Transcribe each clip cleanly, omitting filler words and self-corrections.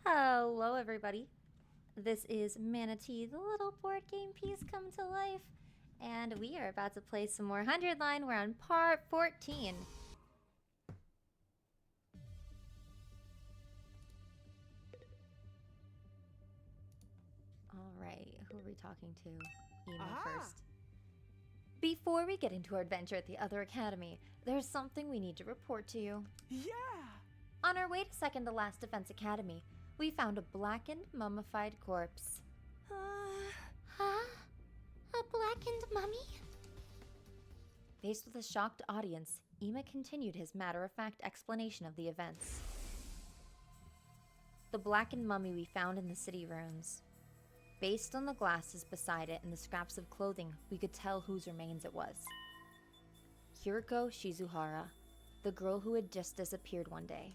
Hello, everybody. This is Manatee, the little board game piece come to life, and we are about to play some more 100 line. We're on part 14. Alright, who are we talking to? Ema first. Before we get into our adventure at the other academy, there's something we need to report to you. Yeah! On our way to second to last defense academy, we found a blackened, mummified corpse. Huh? A blackened mummy? Faced with a shocked audience, Ema continued his matter-of-fact explanation of the events. The blackened mummy we found in the city ruins. Based on the glasses beside it and the scraps of clothing, we could tell whose remains it was. Hiriko Shizuhara, the girl who had just disappeared one day.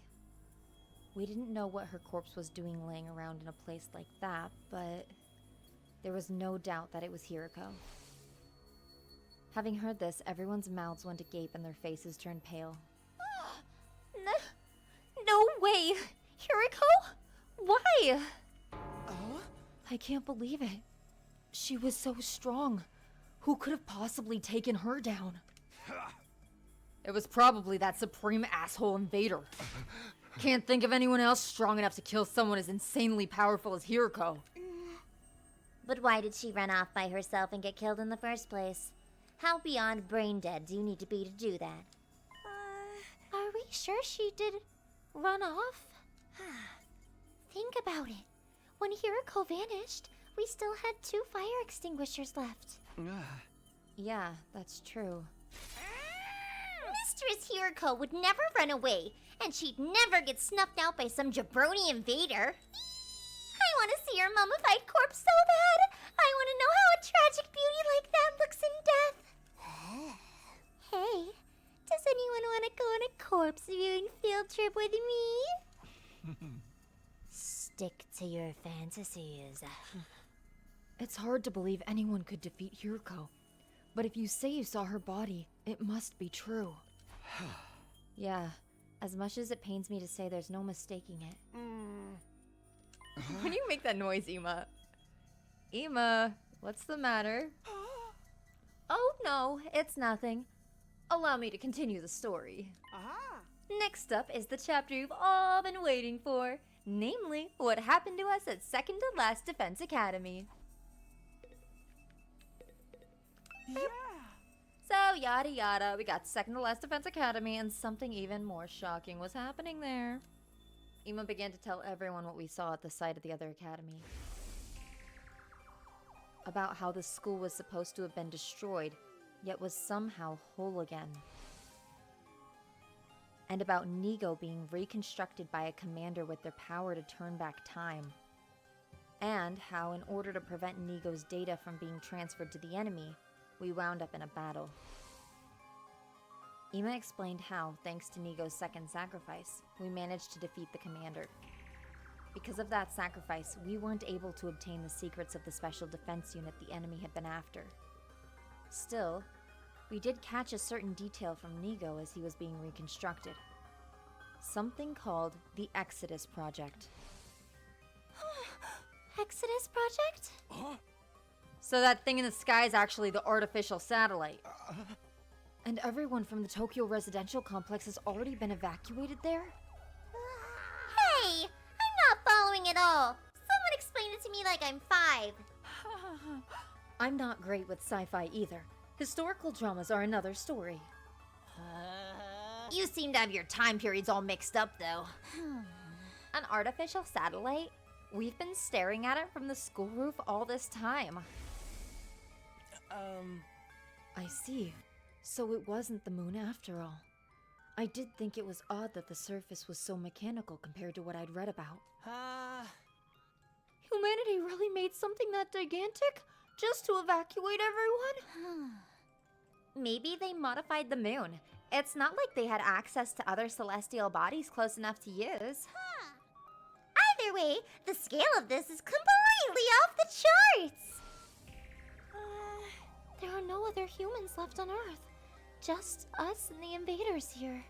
We didn't know what her corpse was doing laying around in a place like that, but there was no doubt that it was Hiriko. Having heard this, everyone's mouths went agape and their faces turned pale. No way! Hiriko? Why? I can't believe it. She was so strong. Who could have possibly taken her down? It was probably that supreme asshole invader. Can't think of anyone else strong enough to kill someone as insanely powerful as Hiriko. But why did she run off by herself and get killed in the first place? How beyond brain dead do you need to be to do that? Are we sure she did run off? Think about it. When Hiriko vanished, we still had 2 fire extinguishers left. Yeah, that's true. Mistress Hiriko would never run away, and she'd never get snuffed out by some jabroni invader. I want to see her mummified corpse so bad. I want to know how a tragic beauty like that looks in death. Hey, does anyone want to go on a corpse viewing field trip with me? Stick to your fantasies. It's hard to believe anyone could defeat Hiriko. But if you say you saw her body, it must be true. Yeah, as much as it pains me to say, there's no mistaking it. When you make that noise, Ema? Ema, what's the matter? Oh no, it's nothing. Allow me to continue the story. Next up is the chapter you've all been waiting for. Namely, what happened to us at second to last Defense Academy. Yeah! So, yada yada, we got second to last Defense Academy, and something even more shocking was happening there. Ema began to tell everyone what we saw at the site of the other academy. About how the school was supposed to have been destroyed, yet was somehow whole again. And about Nigo being reconstructed by a commander with their power to turn back time. And how, in order to prevent Nigo's data from being transferred to the enemy, we wound up in a battle. Ema explained how, thanks to Nigo's second sacrifice, we managed to defeat the commander. Because of that sacrifice, we weren't able to obtain the secrets of the special defense unit the enemy had been after. Still, we did catch a certain detail from Nigo as he was being reconstructed. Something called the Exodus Project. Exodus Project? So that thing in the sky is actually the artificial satellite. And everyone from the Tokyo residential complex has already been evacuated there? Hey! I'm not following at all. Someone explain it to me like I'm 5. I'm not great with sci-fi either. Historical dramas are another story. You seem to have your time periods all mixed up, though. An artificial satellite? We've been staring at it from the school roof all this time. I see. So it wasn't the moon after all. I did think it was odd that the surface was so mechanical compared to what I'd read about. Humanity really made something that gigantic? Just to evacuate everyone? Maybe they modified the moon. It's not like they had access to other celestial bodies close enough to use. Either way, the scale of this is completely off the charts! There are no other humans left on Earth. Just us and the invaders here.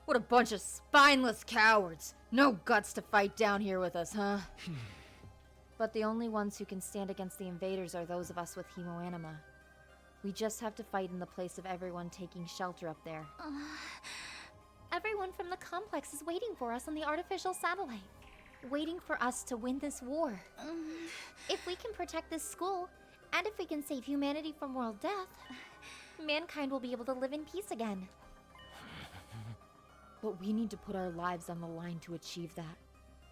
What a bunch of spineless cowards. No guts to fight down here with us, huh? But the only ones who can stand against the invaders are those of us with hemoanima. We just have to fight in the place of everyone taking shelter up there. Everyone from the complex is waiting for us on the artificial satellite. Waiting for us to win this war. If we can protect this school, and if we can save humanity from world death, mankind will be able to live in peace again. But we need to put our lives on the line to achieve that.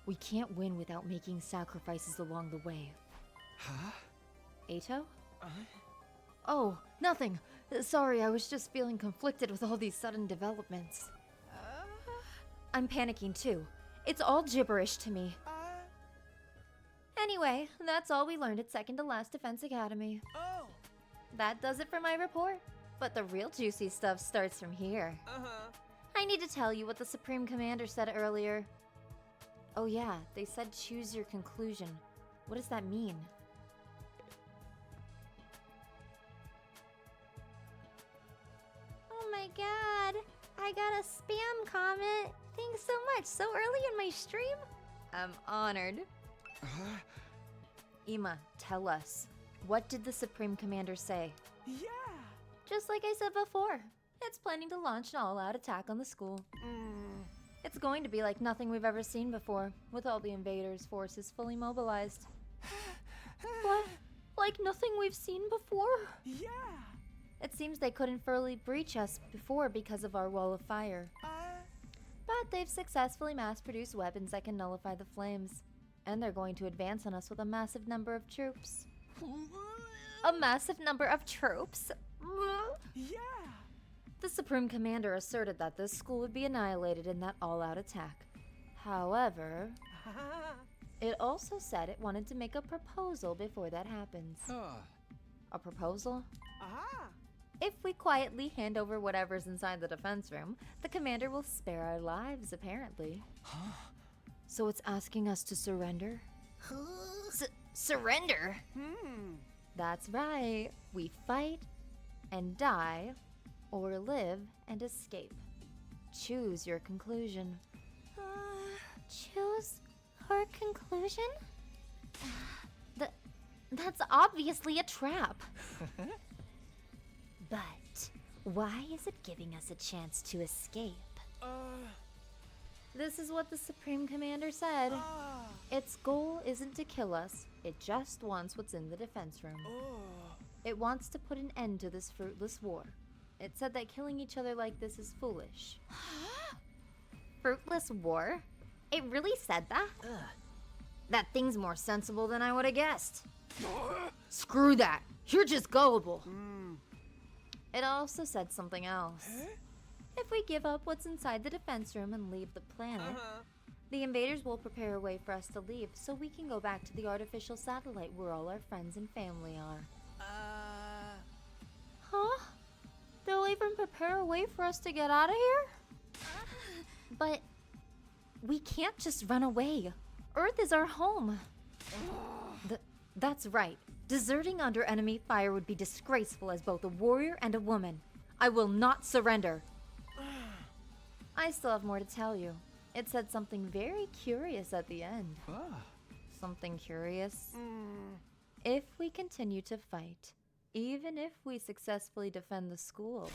We can't win without making sacrifices along the way. Huh? Ato? Oh, nothing. Sorry, I was just feeling conflicted with all these sudden developments. I'm panicking too. It's all gibberish to me. Anyway, that's all we learned at Second to Last Defense Academy. Oh. That does it for my report. But the real juicy stuff starts from here. I need to tell you what the Supreme Commander said earlier. Oh yeah, they said choose your conclusion. What does that mean? Oh my god, I got a spam comment. Thanks so much, so early in my stream. I'm honored. Ima, tell us. What did the Supreme Commander say? Yeah. Just like I said before, it's planning to launch an all-out attack on the school. It's going to be like nothing we've ever seen before, with all the invaders' forces fully mobilized. What? Like nothing we've seen before? Yeah. It seems they couldn't fully breach us before because of our wall of fire. But they've successfully mass-produced weapons that can nullify the flames. And they're going to advance on us with a massive number of troops. A massive number of troops? Yeah. The Supreme Commander asserted that this school would be annihilated in that all-out attack. However, it also said it wanted to make a proposal before that happens. A proposal? If we quietly hand over whatever's inside the defense room, the commander will spare our lives, apparently. So it's asking us to surrender? Surrender? That's right. We fight and die, or live and escape. Choose your conclusion. Choose our conclusion? That's obviously a trap. But why is it giving us a chance to escape? This is what the Supreme Commander said. Its goal isn't to kill us, it just wants what's in the defense room. It wants to put an end to this fruitless war. It said that killing each other like this is foolish. Fruitless war? It really said that? That thing's more sensible than I would have guessed. Screw that. You're just gullible. It also said something else. If we give up what's inside the defense room and leave the planet, the invaders will prepare a way for us to leave so we can go back to the artificial satellite where all our friends and family are. Huh? They'll even prepare a way for us to get out of here? But we can't just run away. Earth is our home. That's right. Deserting under enemy fire would be disgraceful as both a warrior and a woman. I will not surrender. I still have more to tell you. It said something very curious at the end. Something curious. If we continue to fight, even if we successfully defend the school,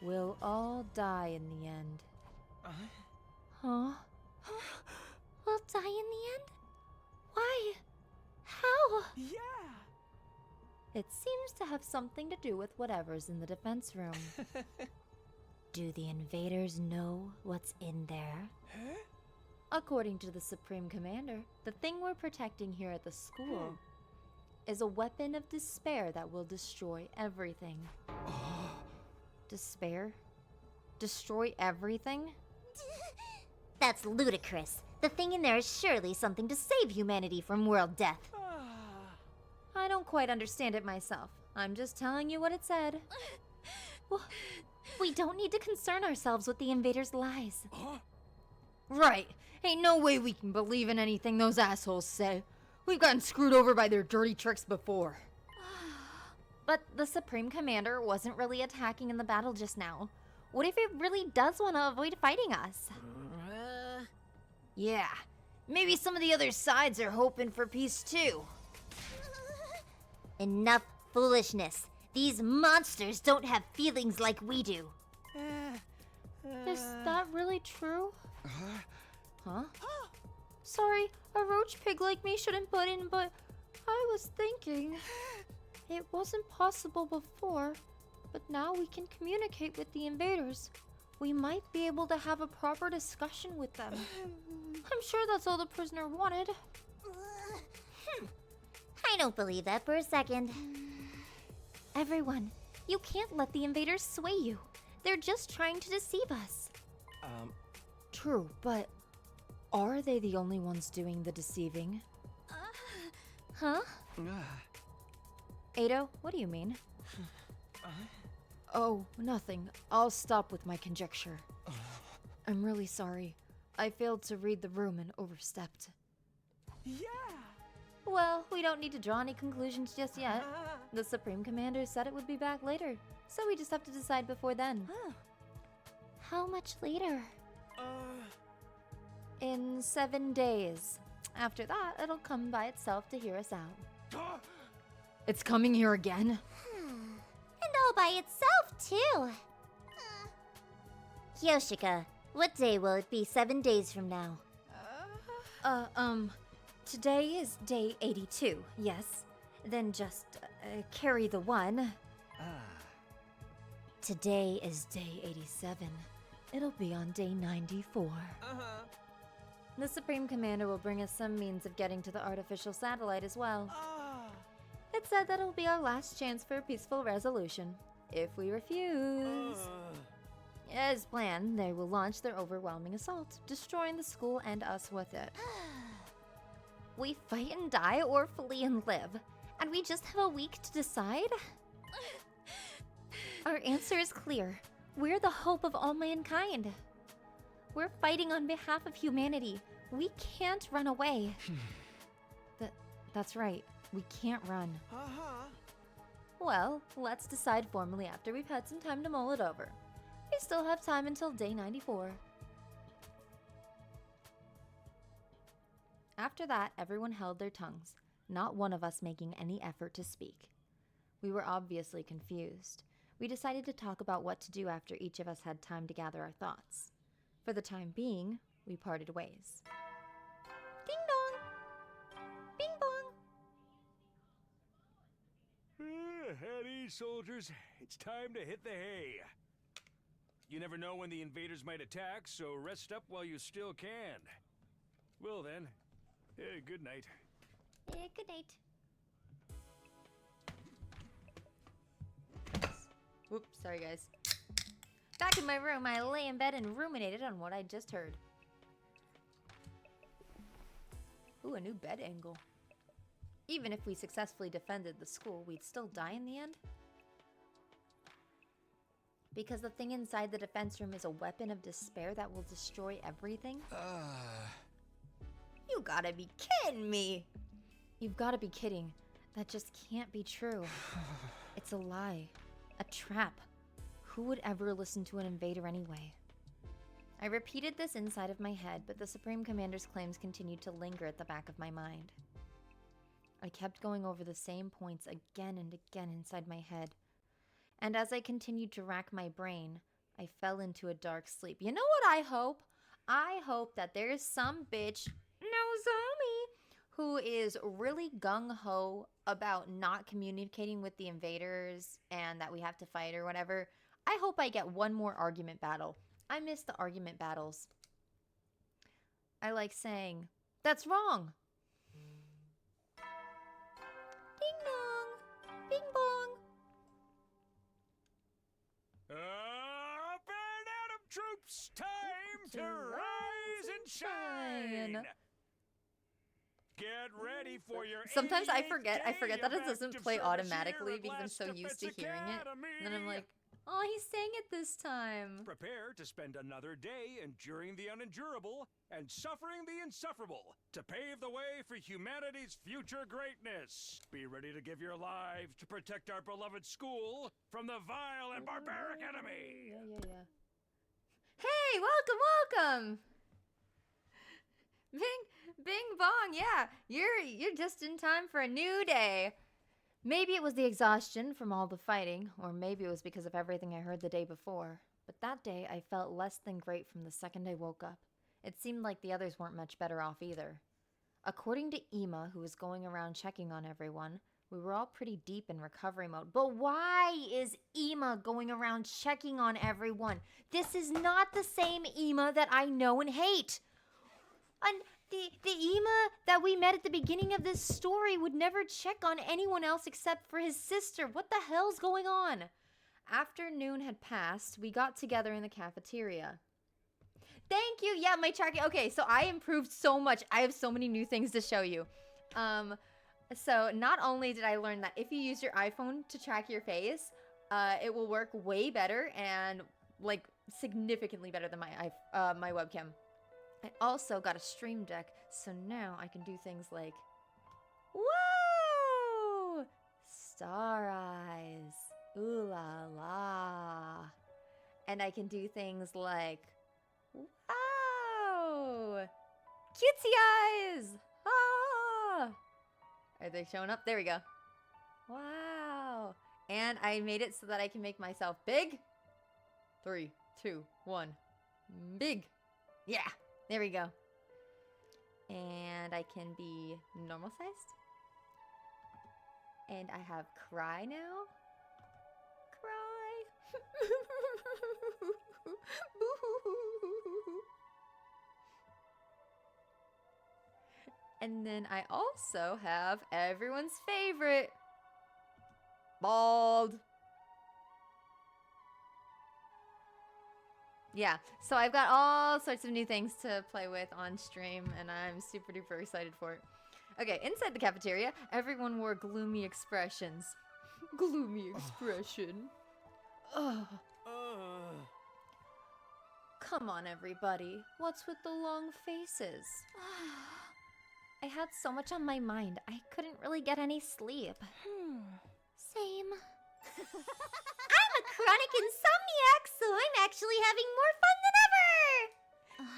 we'll all die in the end. Huh? We'll die in the end? Why? How? Yeah. It seems to have something to do with whatever's in the defense room. Do the invaders know what's in there? According to the Supreme Commander, the thing we're protecting here at the school is a weapon of despair that will destroy everything. Despair? Destroy everything? That's ludicrous. The thing in there is surely something to save humanity from world death. I don't quite understand it myself. I'm just telling you what it said. Well, we don't need to concern ourselves with the invaders' lies. Right. Ain't no way we can believe in anything those assholes say. We've gotten screwed over by their dirty tricks before. But the Supreme Commander wasn't really attacking in the battle just now. What if it really does want to avoid fighting us? Yeah, maybe some of the other sides are hoping for peace too. Enough foolishness. These monsters don't have feelings like we do. Is that really true? Huh? Sorry, a roach pig like me shouldn't butt in, but I was thinking it wasn't possible before, but now we can communicate with the invaders. We might be able to have a proper discussion with them. I'm sure that's all the prisoner wanted. I don't believe that for a second. Everyone, you can't let the invaders sway you. They're just trying to deceive us. True, but are they the only ones doing the deceiving? Huh? Ado, what do you mean? Oh, nothing. I'll stop with my conjecture. I'm really sorry. I failed to read the room and overstepped. Yeah! Well, we don't need to draw any conclusions just yet. The Supreme Commander said it would be back later, so we just have to decide before then. How much later? In 7 days. After that, it'll come by itself to hear us out. It's coming here again? And all by itself, too. Yoshika, what day will it be 7 days from now? Today is day 82, yes. Then just carry the 1. Today is day 87. It'll be on day 94. The Supreme Commander will bring us some means of getting to the artificial satellite as well. It said that it'll be our last chance for a peaceful resolution. If we refuse... As planned, they will launch their overwhelming assault, destroying the school and us with it. We fight and die or flee and live, and we just have a week to decide? Our answer is clear. We're the hope of all mankind. We're fighting on behalf of humanity. We can't run away. That's right. We can't run. Well, let's decide formally after we've had some time to mull it over. We still have time until day 94. After that, everyone held their tongues, not one of us making any effort to speak. We were obviously confused. We decided to talk about what to do after each of us had time to gather our thoughts. For the time being, we parted ways. Ding dong! Bing bong! Howdy, soldiers. It's time to hit the hay. You never know when the invaders might attack, so rest up while you still can. Well then, good night. Good night. Whoops, sorry guys. Back in my room, I lay in bed and ruminated on what I'd just heard. Ooh, a new bed angle. Even if we successfully defended the school, we'd still die in the end? Because the thing inside the defense room is a weapon of despair that will destroy everything? You gotta be kidding me! You've gotta be kidding. That just can't be true. It's a lie. A trap. Who would ever listen to an invader anyway? I repeated this inside of my head, but the Supreme Commander's claims continued to linger at the back of my mind. I kept going over the same points again and again inside my head. And as I continued to rack my brain, I fell into a dark sleep. You know what I hope? I hope that there's some bitch, Nozomi, who is really gung-ho about not communicating with the invaders and that we have to fight or whatever. I hope I get one more argument battle. I miss the argument battles. I like saying, that's wrong. Ding dong! Bing bong! Burn atom troops! Time to rise and shine! Get ready for your Sometimes I 88th forget day that of it doesn't active play service automatically here at because I'm Last so used to Defense hearing it. And then I'm Academy. like, oh, he sang it this time. Prepare to spend another day enduring the unendurable and suffering the insufferable to pave the way for humanity's future greatness. Be ready to give your lives to protect our beloved school from the vile and barbaric enemy. Yeah. Hey, welcome! Bing bong, yeah. You're just in time for a new day. Maybe it was the exhaustion from all the fighting, or maybe it was because of everything I heard the day before. But that day, I felt less than great from the second I woke up. It seemed like the others weren't much better off either. According to Ema, who was going around checking on everyone, we were all pretty deep in recovery mode. But why is Ema going around checking on everyone? This is not the same Ema that I know and hate. And the Ema that we met at the beginning of this story would never check on anyone else except for his sister. What the hell's going on? After noon had passed, we got together in the cafeteria. Thank you. Yeah, my tracking. Okay, so I improved so much. I have so many new things to show you. So not only did I learn that if you use your iPhone to track your face, it will work way better and like significantly better than my webcam. I also got a stream deck, so now I can do things like, whoa, star eyes, ooh la la. And I can do things like, wow, cutesy eyes, ah. Are they showing up? There we go. Wow. And I made it so that I can make myself big. 3, 2, 1. Big. Yeah. There we go. And I can be normal sized. And I have cry now. Cry. And then I also have everyone's favorite, bald. Yeah, so I've got all sorts of new things to play with on stream, and I'm super duper excited for it. Okay, inside the cafeteria, everyone wore gloomy expressions. Gloomy expression. Ugh. Come on, everybody. What's with the long faces? I had so much on my mind, I couldn't really get any sleep. Same. I'm a chronic insomniac, so I'm actually having more fun than ever!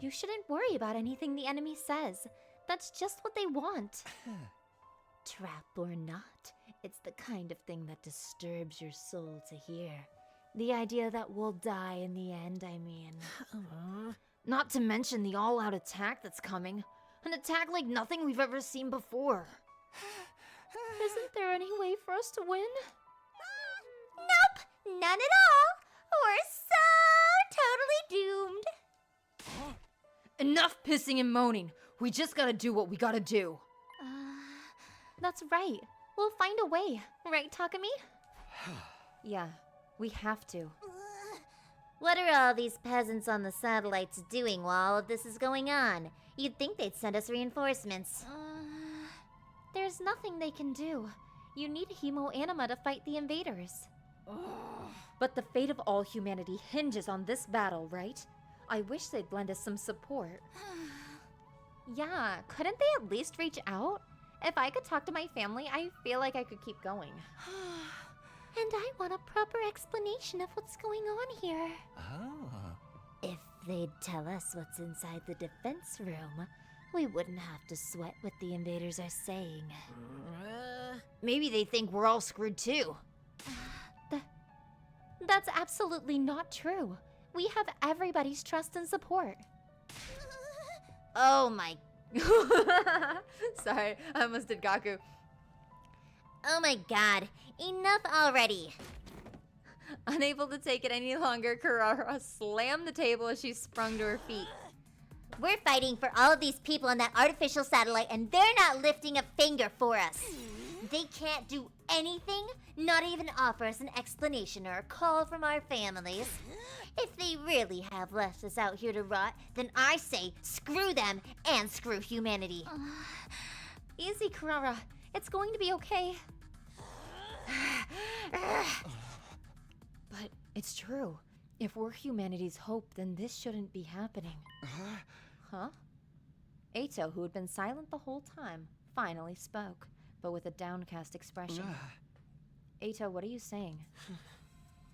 You shouldn't worry about anything the enemy says. That's just what they want. Trap or not, it's the kind of thing that disturbs your soul to hear. The idea that we'll die in the end, I mean. Not to mention the all-out attack that's coming. An attack like nothing we've ever seen before. Isn't there any way for us to win? Nope, none at all. We're so totally doomed. Enough pissing and moaning. We just gotta do what we gotta do. That's right. We'll find a way. Right, Takumi? Yeah, we have to. What are all these peasants on the satellites doing while all of this is going on? You'd think they'd send us reinforcements. There's nothing they can do. You need Hemo Anima to fight the invaders. But the fate of all humanity hinges on this battle, right? I wish they'd lend us some support. Yeah, couldn't they at least reach out? If I could talk to my family, I feel like I could keep going. And I want a proper explanation of what's going on here. If they'd tell us what's inside the defense room, we wouldn't have to sweat what the invaders are saying. Maybe they think we're all screwed too. That's absolutely not true. We have everybody's trust and support. Oh my... Sorry, I almost did Gaku. Oh my god, enough already. Unable to take it any longer, Kurara slammed the table as she sprung to her feet. We're fighting for all of these people on that artificial satellite, and they're not lifting a finger for us. They can't do anything, not even offer us an explanation or a call from our families. If they really have left us out here to rot, then I say screw them and screw humanity. Easy, Kurara. It's going to be okay. But it's true. If we're humanity's hope, then this shouldn't be happening. Huh? Eito, who had been silent the whole time, finally spoke, but with a downcast expression. Eito, what are you saying?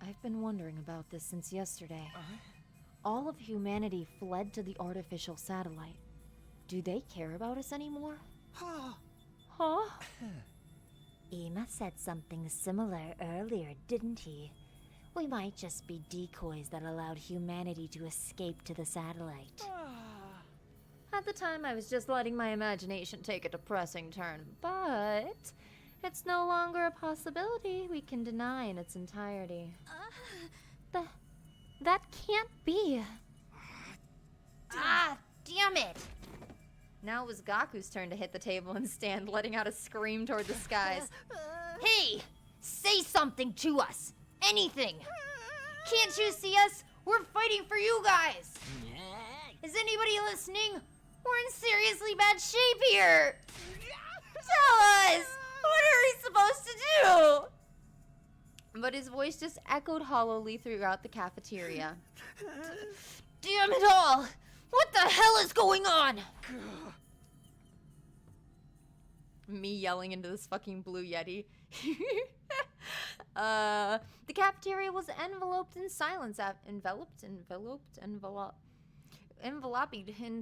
I've been wondering about this since yesterday. All of humanity fled to the artificial satellite. Do they care about us anymore? Huh? Ema said something similar earlier, didn't he? We might just be decoys that allowed humanity to escape to the satellite. At the time, I was just letting my imagination take a depressing turn, but it's no longer a possibility we can deny in its entirety. That can't be. Ah, damn it! Now it was Gaku's turn to hit the table and stand, letting out a scream toward the skies. Hey! Say something to us! Anything! Can't you see us? We're fighting for you guys! Is anybody listening? We're in seriously bad shape here! Tell us! What are we supposed to do? But his voice just echoed hollowly throughout the cafeteria. Damn it all! What the hell is going on? Me yelling into this fucking blue yeti. The cafeteria was enveloped in silence. Enveloped in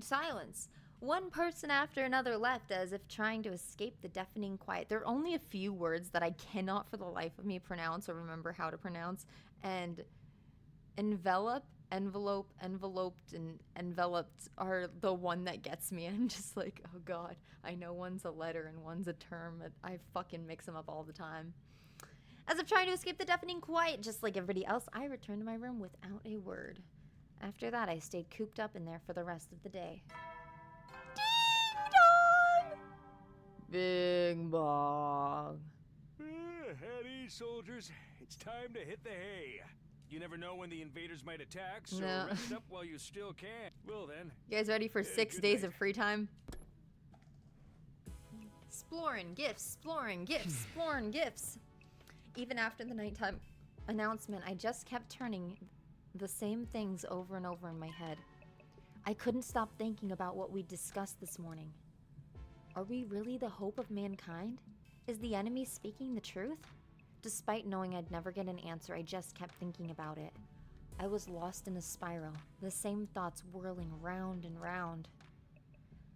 silence. One person after another left as if trying to escape the deafening quiet. There are only a few words that I cannot for the life of me pronounce or remember how to pronounce. And enveloped, and enveloped are the one that gets me. I'm just like, oh god, I know one's a letter and one's a term, but I fucking mix them up all the time. As if trying to escape the deafening quiet, just like everybody else, I returned to my room without a word. After that, I stayed cooped up in there for the rest of the day. Ding dong! Bing bong. At ease, soldiers. It's time to hit the hay. You never know when the invaders might attack, so No. rest up while you still can. Well then. You guys ready for 6 good days night. of free time? Exploring gifts. Even after the nighttime announcement, I just kept turning the same things over and over in my head. I couldn't stop thinking about what we discussed this morning. Are we really the hope of mankind? Is the enemy speaking the truth? Despite knowing I'd never get an answer, I just kept thinking about it. I was lost in a spiral, the same thoughts whirling round and round.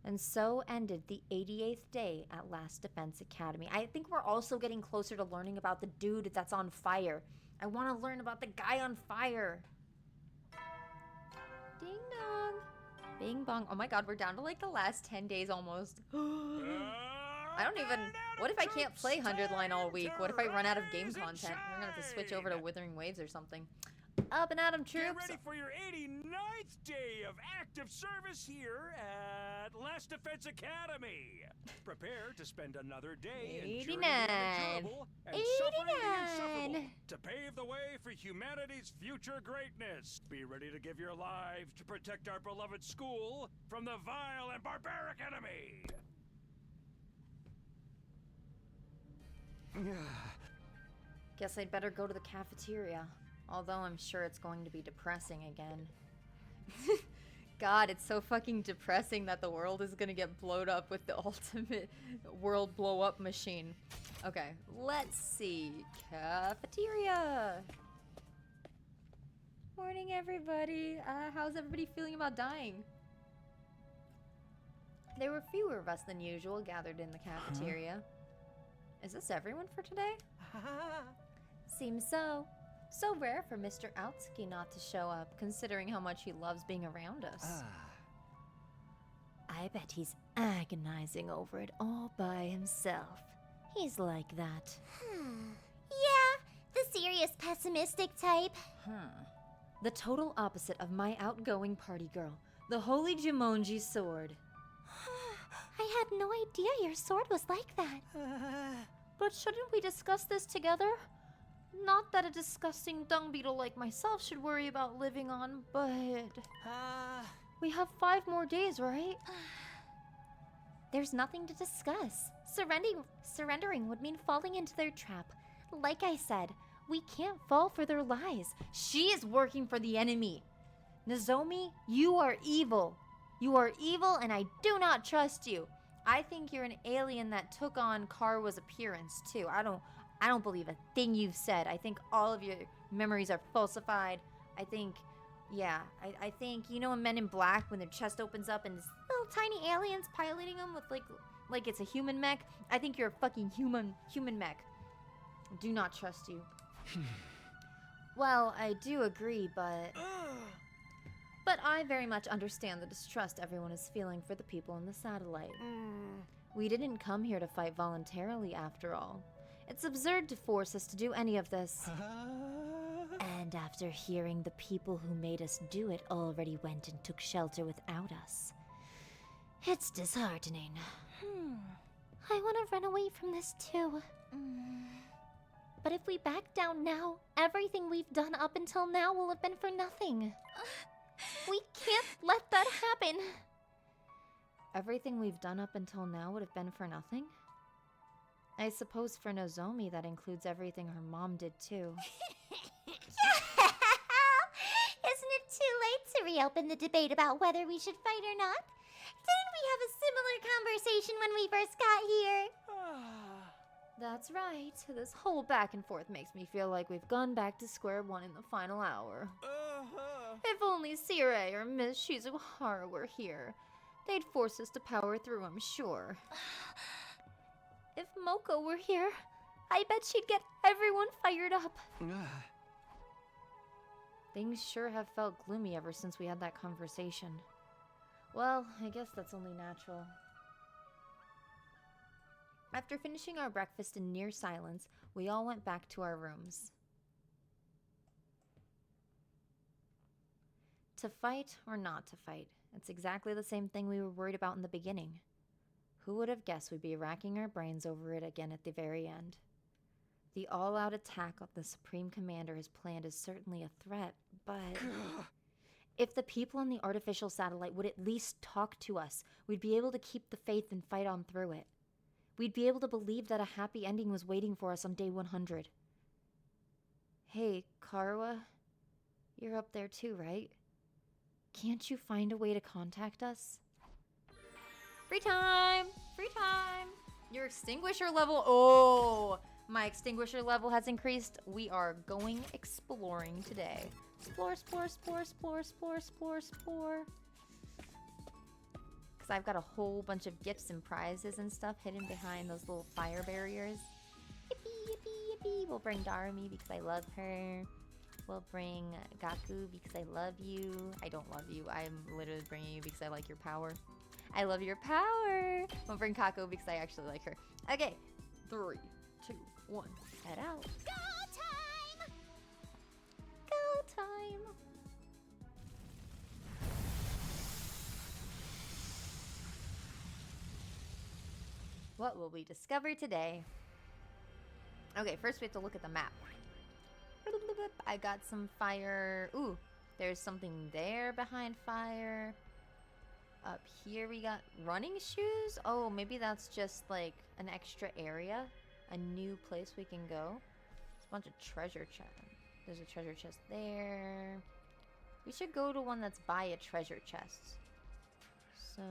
And so ended the 88th day at Last Defense Academy. I think we're also getting closer to learning about the dude that's on fire. I want to learn about the guy on fire. Ding dong. Bing bong. Oh my god, we're down to like the last 10 days almost. I don't even... What if I can't play 100 line all week? What if I run out of game content? We're gonna have to switch over to Withering Waves or something. Up and at 'em, Get troops! ready for your 89th day of active service here at Last Defense Academy. Prepare to spend another day enduring the 89. unendurable and suffering the 89. insufferable to pave the way for humanity's future greatness. Be ready to give your lives to protect our beloved school from the vile and barbaric enemy. Guess I'd better go to the cafeteria. Although I'm sure it's going to be depressing again. God, it's so fucking depressing that the world is gonna get blowed up with the ultimate world blow up machine. Okay, let's see. Cafeteria! Morning, everybody. How's everybody feeling about dying? There were fewer of us than usual gathered in the cafeteria. Is this everyone for today? Seems so. So rare for Mr. Outsuki not to show up, considering how much he loves being around us. I bet he's agonizing over it all by himself. He's like that. Yeah, the serious pessimistic type. The total opposite of my outgoing party girl, the Holy Jumonji sword. I had no idea your sword was like that. But shouldn't we discuss this together? Not that a disgusting dung beetle like myself should worry about living on, but... we have 5 more days, right? There's nothing to discuss. Surrendering would mean falling into their trap. Like I said, we can't fall for their lies. She is working for the enemy. Nozomi, you are evil. You are evil and I do not trust you. I think you're an alien that took on Karwa's appearance too. I don't believe a thing you've said. I think all of your Memories are falsified. I think, yeah, I think, you know in Men in Black when their chest opens up and it's little tiny aliens piloting them with like it's a human mech? I think you're a fucking human mech. Do not trust you. Well, I do agree, but I very much understand the distrust everyone is feeling for the people in the satellite. We didn't come here to fight voluntarily, after all. It's absurd to force us to do any of this. And after hearing the people who made us do it already went and took shelter without us, it's disheartening. I want to run away from this too. But if we back down now, everything we've done up until now will have been for nothing. We can't let that happen. Everything we've done up until now would have been for nothing? I suppose for Nozomi that includes everything her mom did too. Isn't it too late to reopen the debate about whether we should fight or not? Didn't we have a similar conversation when we first got here? That's right. This whole back and forth makes me feel like we've gone back to square one in the final hour. If only Sire or Miss Shizuhara were here, they'd force us to power through, I'm sure. If Moko were here, I bet she'd get everyone fired up. Things sure have felt gloomy ever since we had that conversation. Well, I guess that's only natural. After finishing our breakfast in near silence, we all went back to our rooms. To fight or not to fight, it's exactly the same thing we were worried about in the beginning. Who would have guessed we'd be racking our brains over it again at the very end? The all-out attack the Supreme Commander has planned is certainly a threat, but if the people on the artificial satellite would at least talk to us, we'd be able to keep the faith and fight on through it. We'd be able to believe that a happy ending was waiting for us on day 100. Hey, Karawa, you're up there too, right? Can't you find a way to contact us? Free time! Free time! Your extinguisher level... Oh! My extinguisher level has increased. We are going exploring today. Explore, explore, explore, explore, explore, explore, explore. Because I've got a whole bunch of gifts and prizes and stuff hidden behind those little fire barriers. Yippee, yippee, yippee. We'll bring Darumi because I love her. We'll bring Gaku because I love you. I don't love you. I'm literally bringing you because I like your power. I love your power. We'll bring Kako because I actually like her. Okay. 3, 2, 1. Head out. Go time! Go time! What will we discover today? Okay, first we have to look at the map. I got some fire. Ooh, there's something there behind fire. Up here we got running shoes. Oh, maybe that's just like an extra area. A new place we can go. There's a bunch of treasure chests. There's a treasure chest there. We should go to one that's by a treasure chest. So,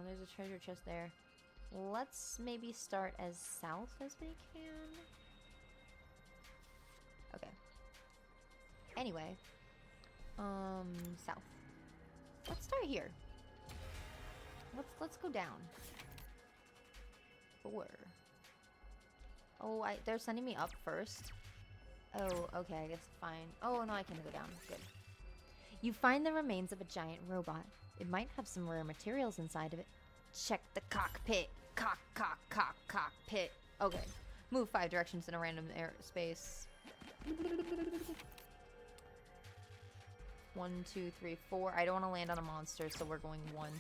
there's a treasure chest there. Let's maybe start as south as we can. Okay. Anyway. South. Let's start here. Let's go down. 4. Oh, they're sending me up first. Oh, okay, I guess fine. Oh, no, I can go down. Good. You find the remains of a giant robot. It might have some rare materials inside of it. Check the cockpit. Cockpit. Okay. Move 5 directions in a random airspace. 1, 2, 3, 4. I don't want to land on a monster, so we're going 1.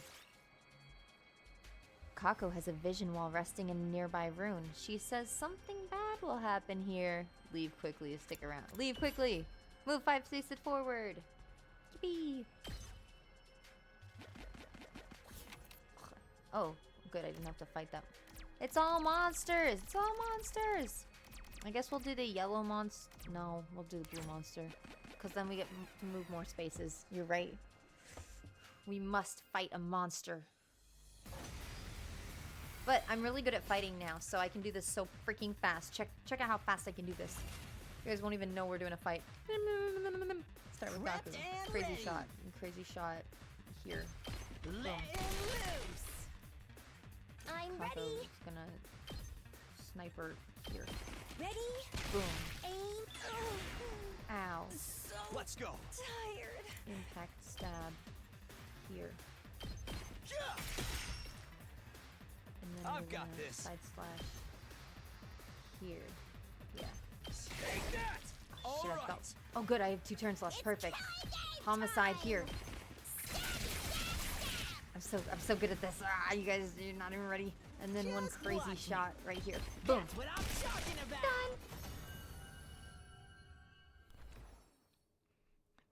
Kako has a vision while resting in a nearby rune. She says something bad will happen here. Leave quickly, stick around. Leave quickly! Move 5 spaces forward! Yippee! Oh, good, I didn't have to fight that. It's all monsters! It's all monsters! I guess we'll do the yellow monster. No, we'll do the blue monster. Because then we get to move more spaces. You're right. We must fight a monster. But I'm really good at fighting now, so I can do this so freaking fast. Check out how fast I can do this. You guys won't even know we're doing a fight. Start with Gaku. Crazy shot. Crazy shot here. Let him loose. I'm ready. Kako's gonna sniper here. Ready? Boom. Aim. Ow. So Let's go. tired. Impact stab here. And then I've we're got gonna this. side slash here. Yeah. Take that. Oh, shit, I All fell. right. Oh, good. I have 2 turn slots. Perfect. Homicide here. I'm so good at this. Ah, you guys, you're not even ready. And then one crazy shot right here. Boom. That's what I'm talking about. Done.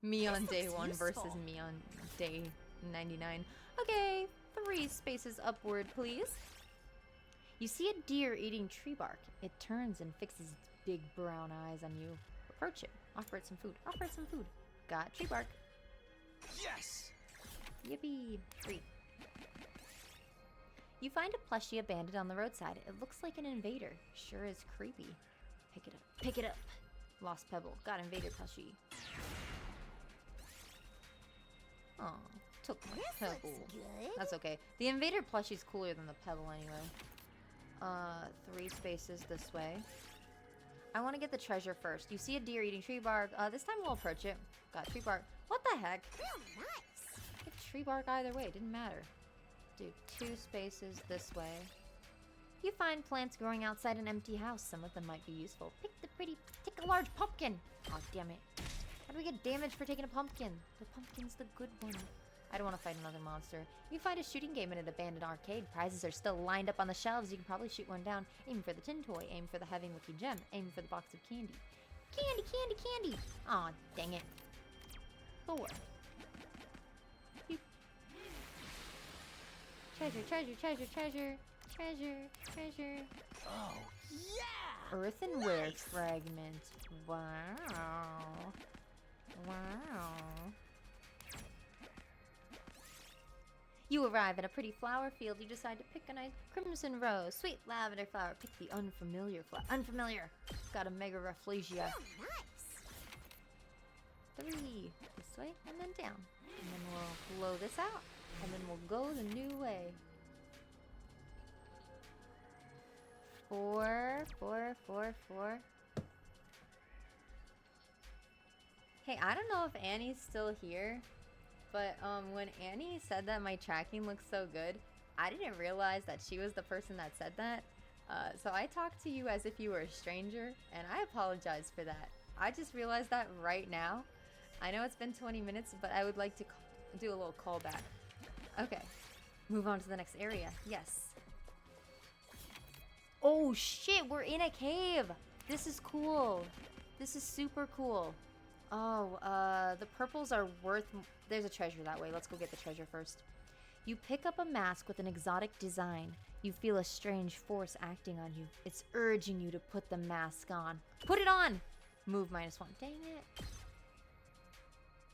Me on This day looks 1 versus useful. me on day 99. Okay, 3 spaces upward, please. You see a deer eating tree bark. It turns and fixes its big brown eyes on you. Approach it. Offer it some food. Offer it some food. Got tree bark. Yes. Yippee. 3. You find a plushie abandoned on the roadside. It looks like an invader. Sure is creepy. Pick it up. Pick it up. Lost pebble. Got invader plushie. Oh, took my This pebble. looks good. That's okay. The invader plushie's cooler than the pebble anyway. 3 spaces this way. I want to get the treasure first. You see a deer eating tree bark. This time we'll approach it. Got tree bark. What the heck? Nice. Get tree bark either way. Didn't matter. Do 2 spaces this way. You find plants growing outside an empty house. Some of them might be useful. Take a large pumpkin. Oh, damn it. How do we get damage for taking a pumpkin? The pumpkin's the good one. I don't want to fight another monster. You find a shooting game in an abandoned arcade. Prizes are still lined up on the shelves. You can probably shoot one down. Aim for the tin toy. Aim for the heavy looking gem. Aim for the box of candy. Candy, candy, candy. Aw, dang it. 4. You... Treasure, treasure, treasure, treasure. Treasure, treasure. Oh, yeah. Earthenware Nice. fragment. Wow. Wow. You arrive at a pretty flower field. You decide to pick a nice crimson rose. Sweet lavender flower. Pick the unfamiliar flower. Unfamiliar. Got a mega rafflesia. Oh, nice. 3. This way and then down. And then we'll blow this out. And then we'll go the new way. 4, 4, 4, 4. Hey, I don't know if Annie's still here, but when Annie said that my tracking looks so good, I didn't realize that she was the person that said that. So I talked to you as if you were a stranger, and I apologize for that. I just realized that right now. I know it's been 20 minutes, but I would like to do a little callback. Okay, move on to the next area. Yes. Oh shit, we're in a cave. This is cool. This is super cool. Oh, the purples are worth... There's a treasure that way. Let's go get the treasure first. You pick up a mask with an exotic design. You feel a strange force acting on you. It's urging you to put the mask on. Put it on! Move -1. Dang it.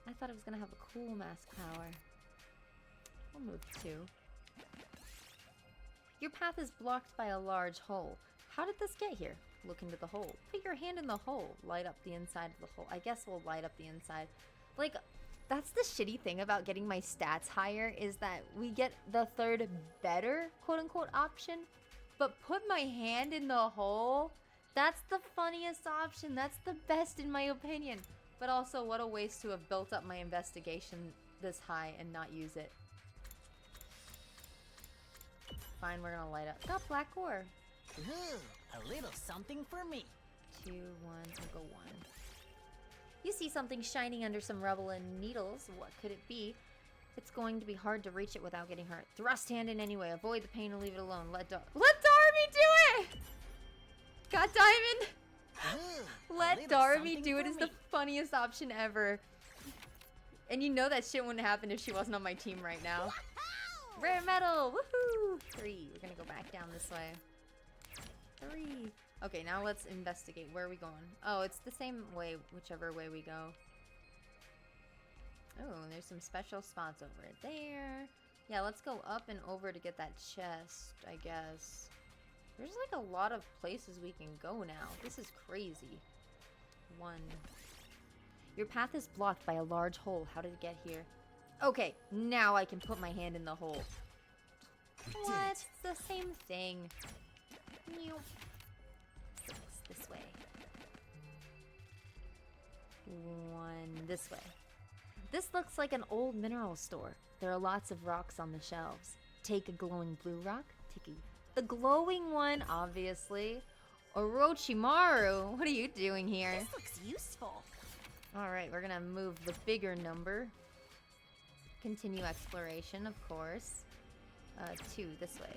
I thought it was gonna have a cool mask power. We'll move 2. Your path is blocked by a large hole. How did this get here? Look into the hole. Put your hand in the hole. Light up the inside of the hole. I guess we'll light up the inside. Like, that's the shitty thing about getting my stats higher, is that we get the 3rd better, quote-unquote, option. But put my hand in the hole? That's the funniest option. That's the best in my opinion. But also, what a waste to have built up my investigation this high and not use it. Fine, we're gonna light up. Got black ore. Ooh, a little something for me. 2, 1, we'll go 1. You see something shining under some rubble and needles. What could it be? It's going to be hard to reach it without getting hurt. Thrust hand in anyway. Avoid the pain and leave it alone. Let Darby do it! Got Diamond! Ooh, a Let little Darby something do it for is me. the funniest option ever. And you know that shit wouldn't happen if she wasn't on my team right now. Rare metal! Woohoo! 3. We're gonna go back down this way. 3. Okay, now let's investigate. Where are we going? Oh, it's the same way, whichever way we go. Oh, there's some special spots over there. Yeah, let's go up and over to get that chest, I guess. There's like a lot of places we can go now. This is crazy. 1. Your path is blocked by a large hole. How did it get here? Okay, now I can put my hand in the hole. What? It's the same thing. Meow. This way. 1 this way. This looks like an old mineral store. There are lots of rocks on the shelves. Take a glowing blue rock. Take the glowing one, obviously. Orochimaru, what are you doing here? This looks useful. Alright, we're gonna move the bigger number. Continue exploration, of course. 2, this way.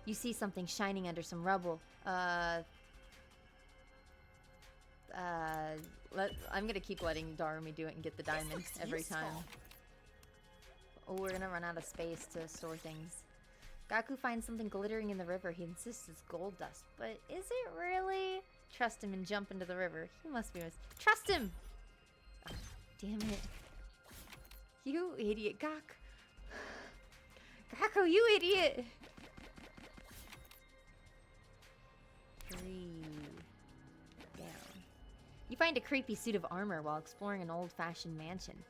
You see something shining under some rubble. I'm gonna keep letting Darumi do it and get the diamond every time. Oh, we're gonna run out of space to store things. Gaku finds something glittering in the river. He insists it's gold dust. But is it really? Trust him and jump into the river. He must be Trust him! Oh, damn it. You idiot, Gaku. Gaku, you idiot! 3. Down. You find a creepy suit of armor while exploring an old-fashioned mansion.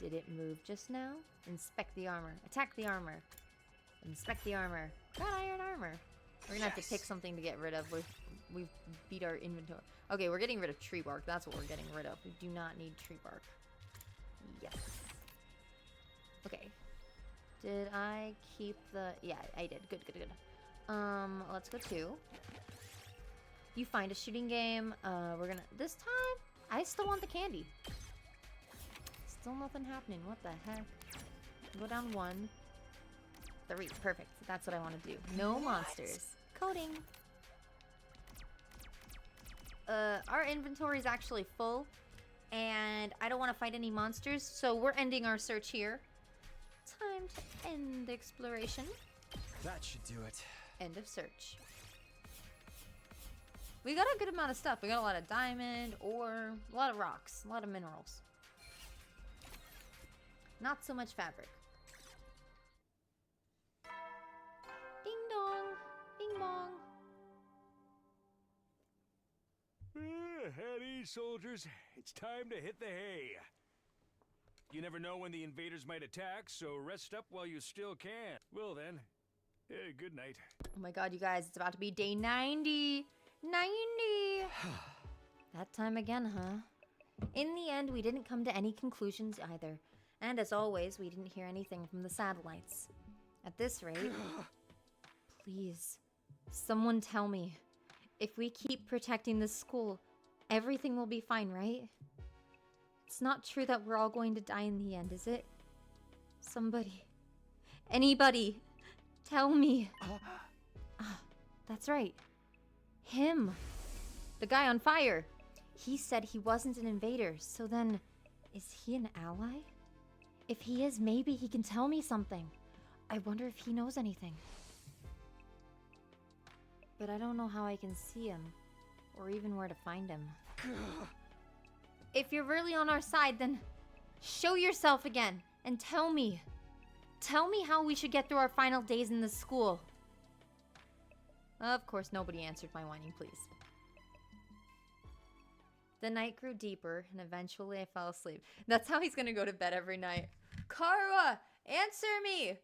Did it move just now? Inspect the armor. Attack the armor. Inspect the armor. Got iron armor. We're gonna have to pick something to get rid of. We've beat our inventory. Okay, we're getting rid of tree bark. That's what we're getting rid of. We do not need tree bark. Yes. Okay. Did I keep the... Yeah, I did. Good. Let's go 2. You find a shooting game. We're gonna... This time, I still want the candy. Still nothing happening. What the heck? Go down 1. 3. Perfect. That's what I want to do. No monsters. Coding. Our inventory is actually full. And I don't want to fight any monsters. So we're ending our search here. Time to end the exploration. That should do it. End of search. We got a good amount of stuff. We got a lot of diamond, ore, a lot of rocks, a lot of minerals. Not so much fabric. Ding dong. Bing bong. At ease, soldiers. It's time to hit the hay. You never know when the invaders might attack, so rest up while you still can. Well then, good night. Oh my god, you guys, it's about to be day 90. 90! That time again, huh? In the end, we didn't come to any conclusions either. And as always, we didn't hear anything from the satellites. At this rate, please, someone tell me, if we keep protecting this school, everything will be fine, right? It's not true that we're all going to die in the end, is it? Somebody, anybody, tell me. That's right. Him. The guy on fire. He said he wasn't an invader, so then, is he an ally? If he is, maybe he can tell me something. I wonder if he knows anything. But I don't know how I can see him, or even where to find him. If you're really on our side, then show yourself again, and tell me. Tell me how we should get through our final days in this school. Of course, nobody answered my whining pleas. The night grew deeper, and eventually I fell asleep. That's how he's gonna go to bed every night. Karwa, answer me!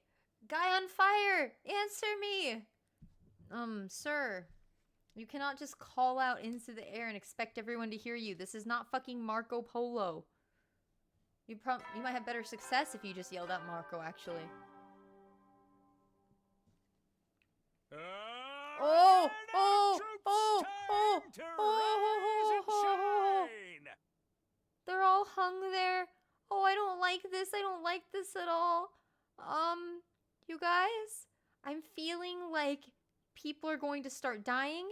Guy on fire, answer me! Sir, you cannot just call out into the air and expect everyone to hear you. This is not fucking Marco Polo. You might have better success if you just yelled out Marco, actually. They're all hung there. Oh, I don't like this. I don't like this at all. You guys, I'm feeling like people are going to start dying,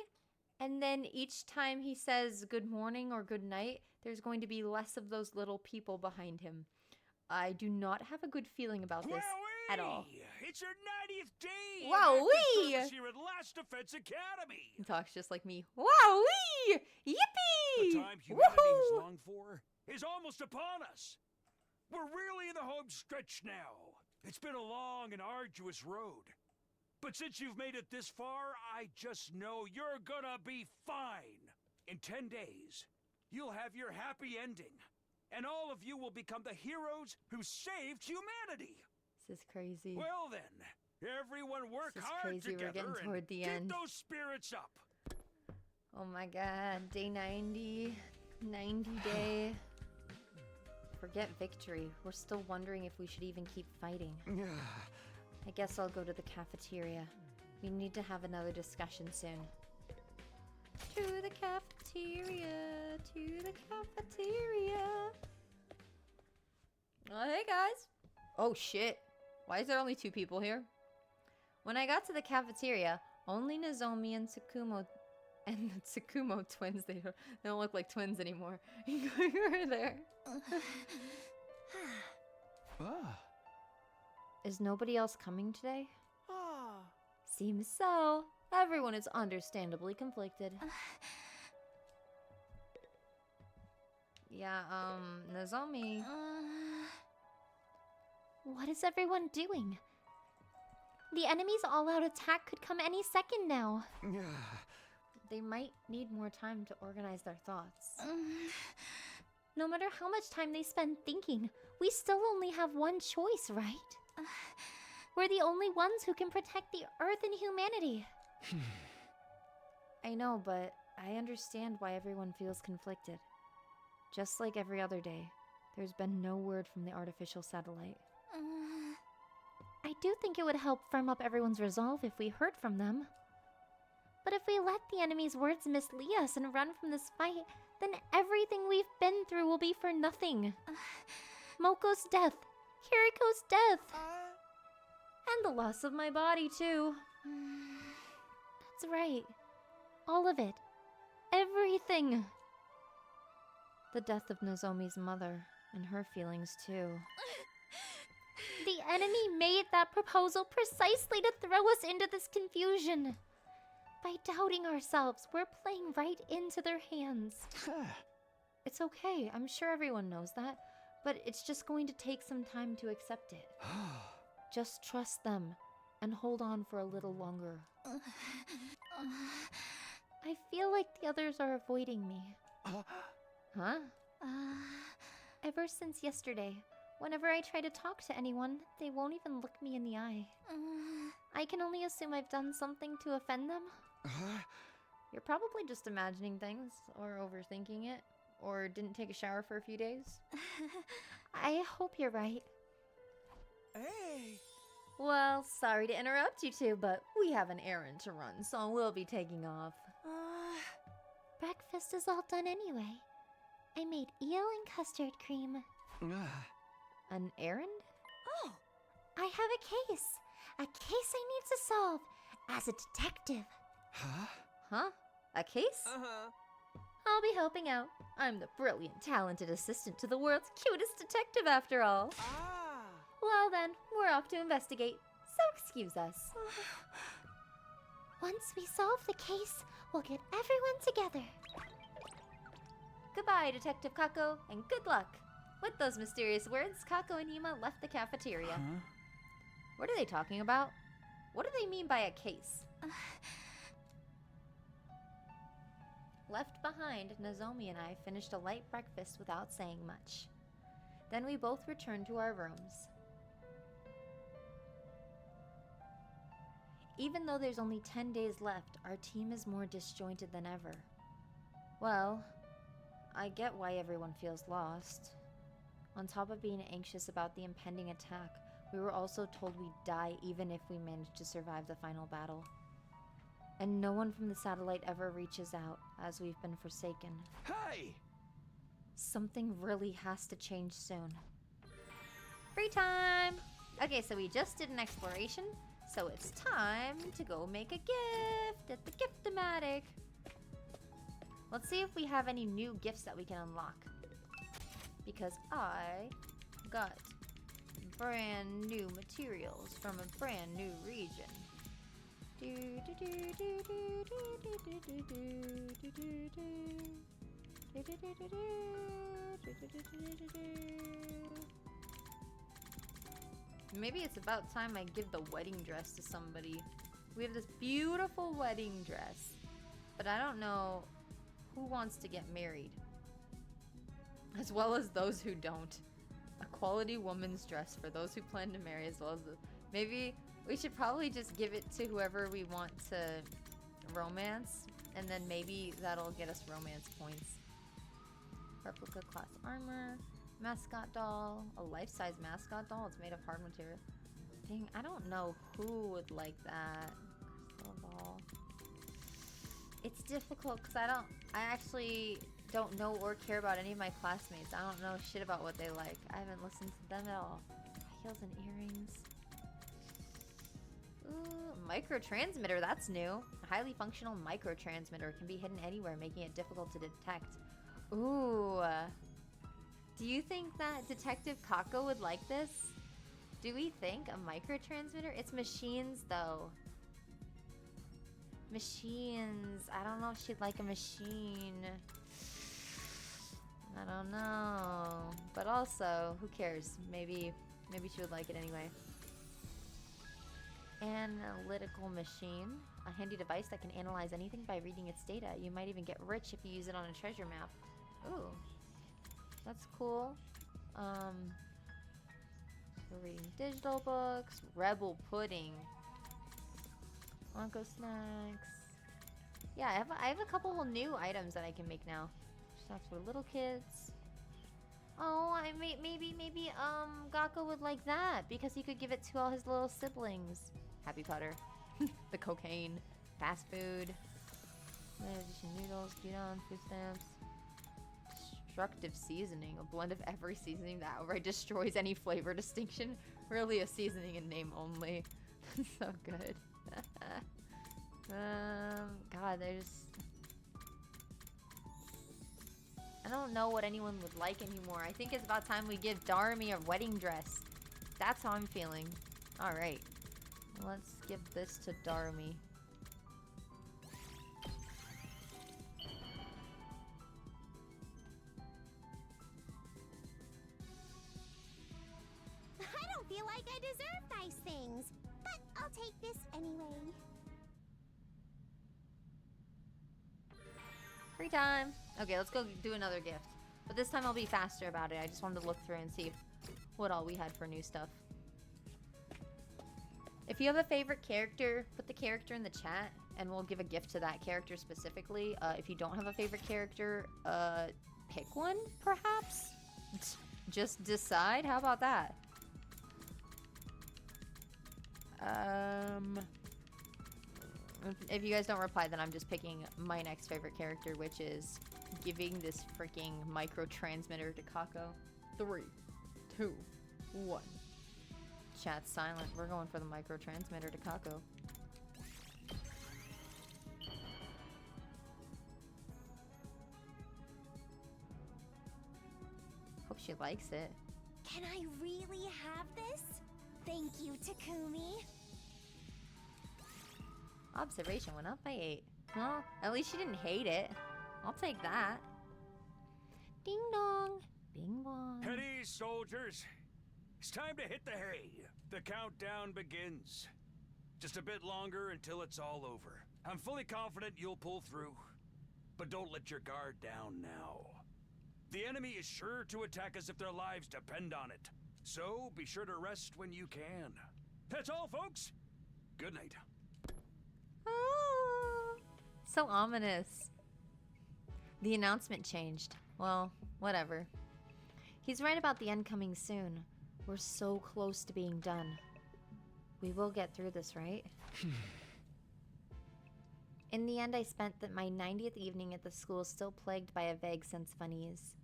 and then each time he says good morning or good night, there's going to be less of those little people behind him. I do not have a good feeling about this at all. It's your 90th day! Wowee! Here at Last Defense Academy! He talks just like me. Wowee! Yippee! The time humanity has longed for is almost upon us. We're really in the home stretch now. It's been a long and arduous road. But since you've made it this far, I just know you're gonna be fine. In 10 days, you'll have your happy ending. And all of you will become the heroes who saved humanity. This is crazy. Well then, everyone work This is hard crazy. We're together getting and toward the keep end. those spirits up. Oh my god, day 90. 90 day. Forget victory. We're still wondering if we should even keep fighting. I guess I'll go to the cafeteria. We need to have another discussion soon. To the cafeteria, to the cafeteria. Oh, hey guys. Oh shit. Why is there only 2 people here? When I got to the cafeteria, only Nozomi and Tsukumo and the Tsukumo twins, they don't look like twins anymore, were there. Is nobody else coming today? Seems so. Everyone is understandably conflicted. Yeah, Nozomi. What is everyone doing? The enemy's all-out attack could come any second now. They might need more time to organize their thoughts. No matter how much time they spend thinking, we still only have one choice, right? We're the only ones who can protect the Earth and humanity. I know, but I understand why everyone feels conflicted. Just like every other day, there's been no word from the artificial satellite. I do think it would help firm up everyone's resolve if we heard from them. But if we let the enemy's words mislead us and run from this fight, then everything we've been through will be for nothing. Moko's death, Kiriko's death, And the loss of my body, too. that's right. All of it. Everything. The death of Nozomi's mother, and her feelings, too. The enemy made that proposal precisely to throw us into this confusion. By doubting ourselves, we're playing right into their hands. It's okay, I'm sure everyone knows that, but it's just going to take some time to accept it. Just trust them, and hold on for a little longer. I feel like the others are avoiding me. Huh? Ever since yesterday, whenever I try to talk to anyone, they won't even look me in the eye. I can only assume I've done something to offend them. You're probably just imagining things, or overthinking it, or didn't take a shower for a few days. I hope you're right. Hey! Well, sorry to interrupt you two, but we have an errand to run, so we'll be taking off. Breakfast is all done anyway. I made eel and custard cream. An errand? Oh! I have a case. A case I need to solve as a detective. Huh? A case? I'll be helping out. I'm the brilliant, talented assistant to the world's cutest detective after all. Well then, we're off to investigate, so excuse us. Once we solve the case, we'll get everyone together. Goodbye, Detective Kako, and good luck. With those mysterious words, Kako and Yuma left the cafeteria. What are they talking about? What do they mean by a case? Left behind, Nozomi and I finished a light breakfast without saying much. Then we both returned to our rooms. Even though there's only 10 days left, our team is more disjointed than ever. Well, I get why everyone feels lost. On top of being anxious about the impending attack, we were also told we'd die even if we managed to survive the final battle. And no one from the satellite ever reaches out, as we've been forsaken. Hey! Something really has to change soon. Free time! Okay, so we just did an exploration, so it's time to go make a gift at the Gift-O-Matic. Let's see if we have any new gifts that we can unlock. Because I got brand new materials from a brand new region. Maybe it's about time I give the wedding dress to somebody. We have this beautiful wedding dress, but I don't know who wants to get married. as well as those who don't. A quality woman's dress for those who plan to marry, as well as the... Maybe we should probably just give it to whoever we want to romance, and then maybe that'll get us romance points. Replica class armor, mascot doll, a life-size mascot doll. It's made of hard material. Dang, I don't know who would like that. Crystal doll. It's difficult because I actually don't know or care about any of my classmates. I don't know shit about what they like. I haven't listened to them at all. Heels and earrings. Ooh, microtransmitter, that's new. A highly functional microtransmitter can be hidden anywhere, making it difficult to detect. Ooh. Do you think that Detective Kako would like this? Do we think a microtransmitter? It's machines, though. Machines. I don't know if she'd like a machine. I don't know. But also, who cares? Maybe she would like it anyway. Analytical machine. A handy device that can analyze anything by reading its data. You might even get rich if you use it on a treasure map. Ooh. That's cool. We're reading digital books. Rebel pudding. Onko snacks. Yeah, I have a couple new items that I can make now. Stuff for little kids. Oh, maybe Gakko would like that because he could give it to all his little siblings. Happy Potter. The cocaine. Fast food. Addition noodles, Judon, food stamps. Destructive seasoning. A blend of every seasoning that outright destroys any flavor distinction. Really a seasoning in name only. So good. God, there's... I don't know what anyone would like anymore. I think it's about time we give Darmi a wedding dress. That's how I'm feeling. Alright. Let's give this to Darmi. I don't feel like I deserve nice things, but I'll take this anyway. Free time. Okay, let's go do another gift. But this time I'll be faster about it. I just wanted to look through and see what all we had for new stuff. If you have a favorite character, put the character in the chat and we'll give a gift to that character specifically. If you don't have a favorite character, pick one, perhaps? Just decide. How about that? If you guys don't reply, then I'm just picking my next favorite character, which is giving this freaking microtransmitter to Kako. 3, 2, 1. Chat's silent. We're going for the microtransmitter to Kako. Hope she likes it. Can I really have this? Thank you, Takumi. Observation went up by 8. Well, at least she didn't hate it. I'll take that. Ding dong. Bing bong. Ready, soldiers? It's time to hit the hay. The countdown begins. Just a bit longer until it's all over. I'm fully confident you'll pull through. But don't let your guard down now. The enemy is sure to attack us if their lives depend on it. So be sure to rest when you can. That's all, folks. Good night. Ah, so ominous. The announcement changed. Well, whatever. He's right about the end coming soon. We're so close to being done. We will get through this, right? In the end, I spent my 90th evening at the school still plagued by a vague sense of unease.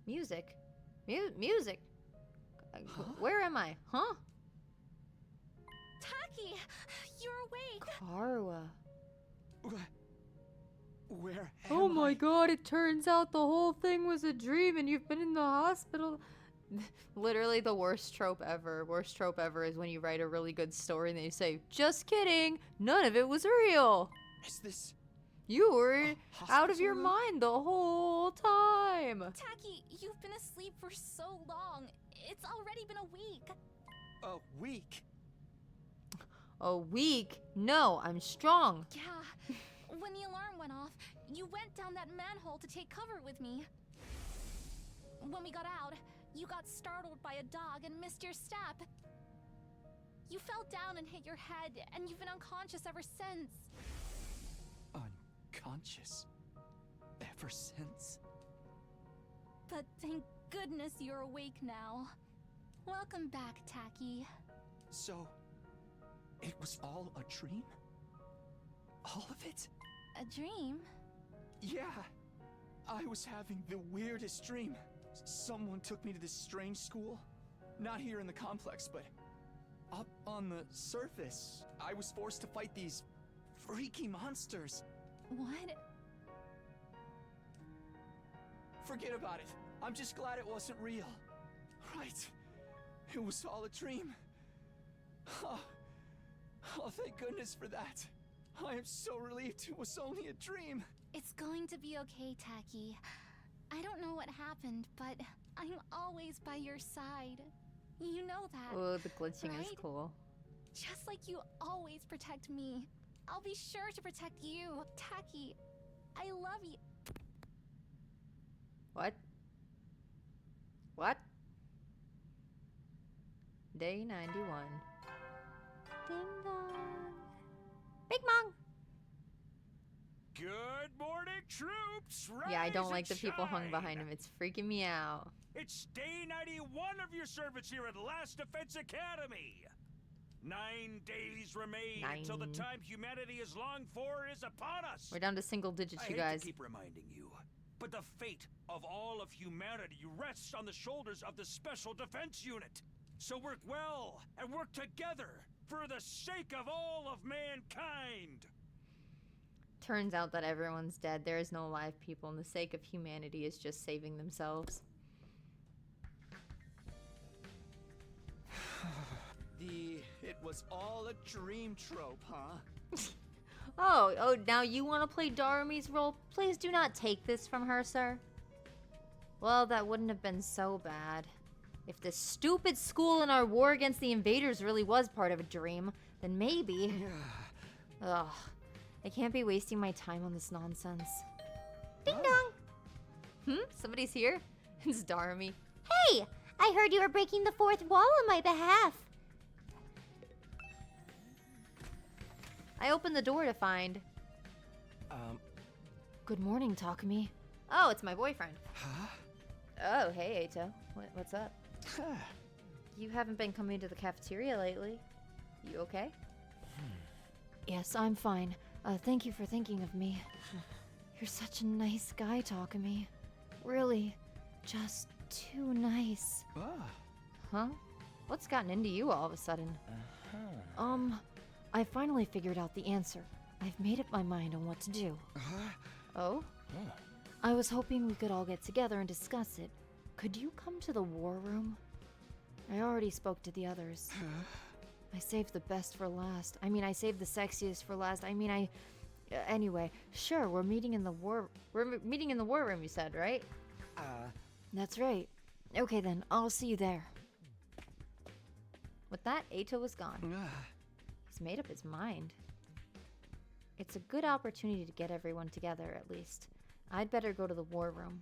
Music? Music? Huh? Where am I? Huh? Taki, you're awake. Karwa. Where Oh am my I? god, it turns out the whole thing was a dream and you've been in the hospital. Literally the worst trope ever. Worst trope ever is when you write a really good story and they say, just kidding, none of it was real. Is this You were a out of your hospital room? mind the whole time. Taki, you've been asleep for so long. It's already been a week. a week? A week? No, I'm strong. Yeah. When the alarm went off, you went down that manhole to take cover with me. When we got out, you got startled by a dog and missed your step. You fell down and hit your head, and you've been unconscious ever since. Unconscious? Ever since? But thank goodness you're awake now. Welcome back, Tacky. So, it was all a dream? All of it? A dream? Yeah. I was having the weirdest dream. Someone took me to this strange school. Not here in the complex, but up on the surface. I was forced to fight these freaky monsters. What? Forget about it. I'm just glad it wasn't real. Right. It was all a dream. Oh, thank goodness for that. I am so relieved it was only a dream. It's going to be okay, Tacky. I don't know what happened, but I'm always by your side. You know that. Oh, the glitching is right? cool. Just like you always protect me. I'll be sure to protect you, Tacky. I love you. What? What? Day 91. Ding dong. Big Mong. Good morning, troops! Yeah, I don't Rise like the and people hung shine. behind him. It's freaking me out. It's day 91 of your service here at Last Defense Academy. 9 days remain until the 9. time humanity has longed for is upon us. We're down to single digits, I you hate guys. to keep reminding you, but the fate of all of humanity rests on the shoulders of the Special Defense Unit. So work well and work together for the sake of all of mankind. Turns out that everyone's dead. There is no live people, and the sake of humanity is just saving themselves. It was all a dream trope, huh? Oh, now you want to play Darumi's role? Please do not take this from her, sir. Well, that wouldn't have been so bad. If this stupid school in our war against the invaders really was part of a dream, then maybe... Ugh. I can't be wasting my time on this nonsense. Ding dong. Somebody's here? It's Darumi. Hey, I heard you were breaking the fourth wall on my behalf. I opened the door to find... Good morning, Takumi. Oh, it's my boyfriend. Huh? Oh, hey, Eito. What's up? You haven't been coming to the cafeteria lately. You okay? Yes, I'm fine. Thank you for thinking of me. You're such a nice guy, Takumi. Really, just too nice. Huh? What's gotten into you all of a sudden? I finally figured out the answer. I've made up my mind on what to do. Oh? I was hoping we could all get together and discuss it. Could you come to the war room? I already spoke to the others. I saved the best for last. I mean, I saved the sexiest for last. I mean, anyway, sure, we're meeting in the war room, you said, right? That's right. Okay then, I'll see you there. With that, Eito was gone. He's made up his mind. It's a good opportunity to get everyone together, at least. I'd better go to the war room.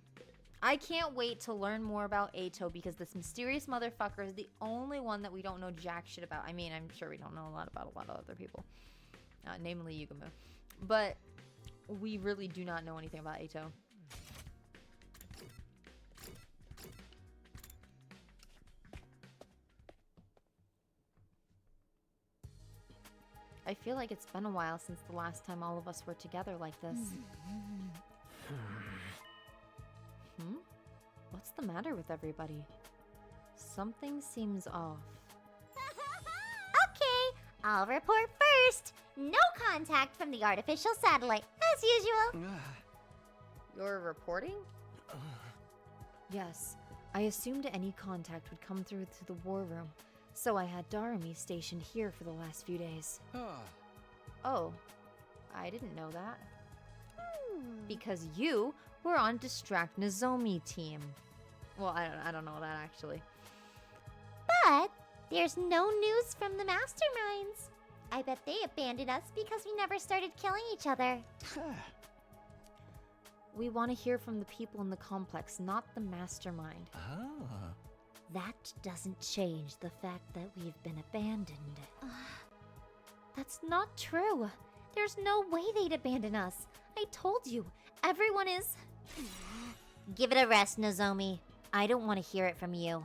I can't wait to learn more about Eito because this mysterious motherfucker is the only one that we don't know jack shit about. I mean, I'm sure we don't know a lot about a lot of other people, namely Yugumu. But we really do not know anything about Eito. I feel like it's been a while since the last time all of us were together like this. What's the matter with everybody? Something seems off. Okay, I'll report first. No contact from the artificial satellite, as usual. You're reporting? Yes, I assumed any contact would come through to the war room, so I had Darumi stationed here for the last few days. Oh, I didn't know that. Because you were on Distract Nozomi team. Well, I don't know that actually. But there's no news from the masterminds. I bet they abandoned us because we never started killing each other. We want to hear from the people in the complex, not the mastermind. Ah. That doesn't change the fact that we've been abandoned. That's not true. There's no way they'd abandon us. I told you, everyone is... Give it a rest, Nozomi. I don't want to hear it from you.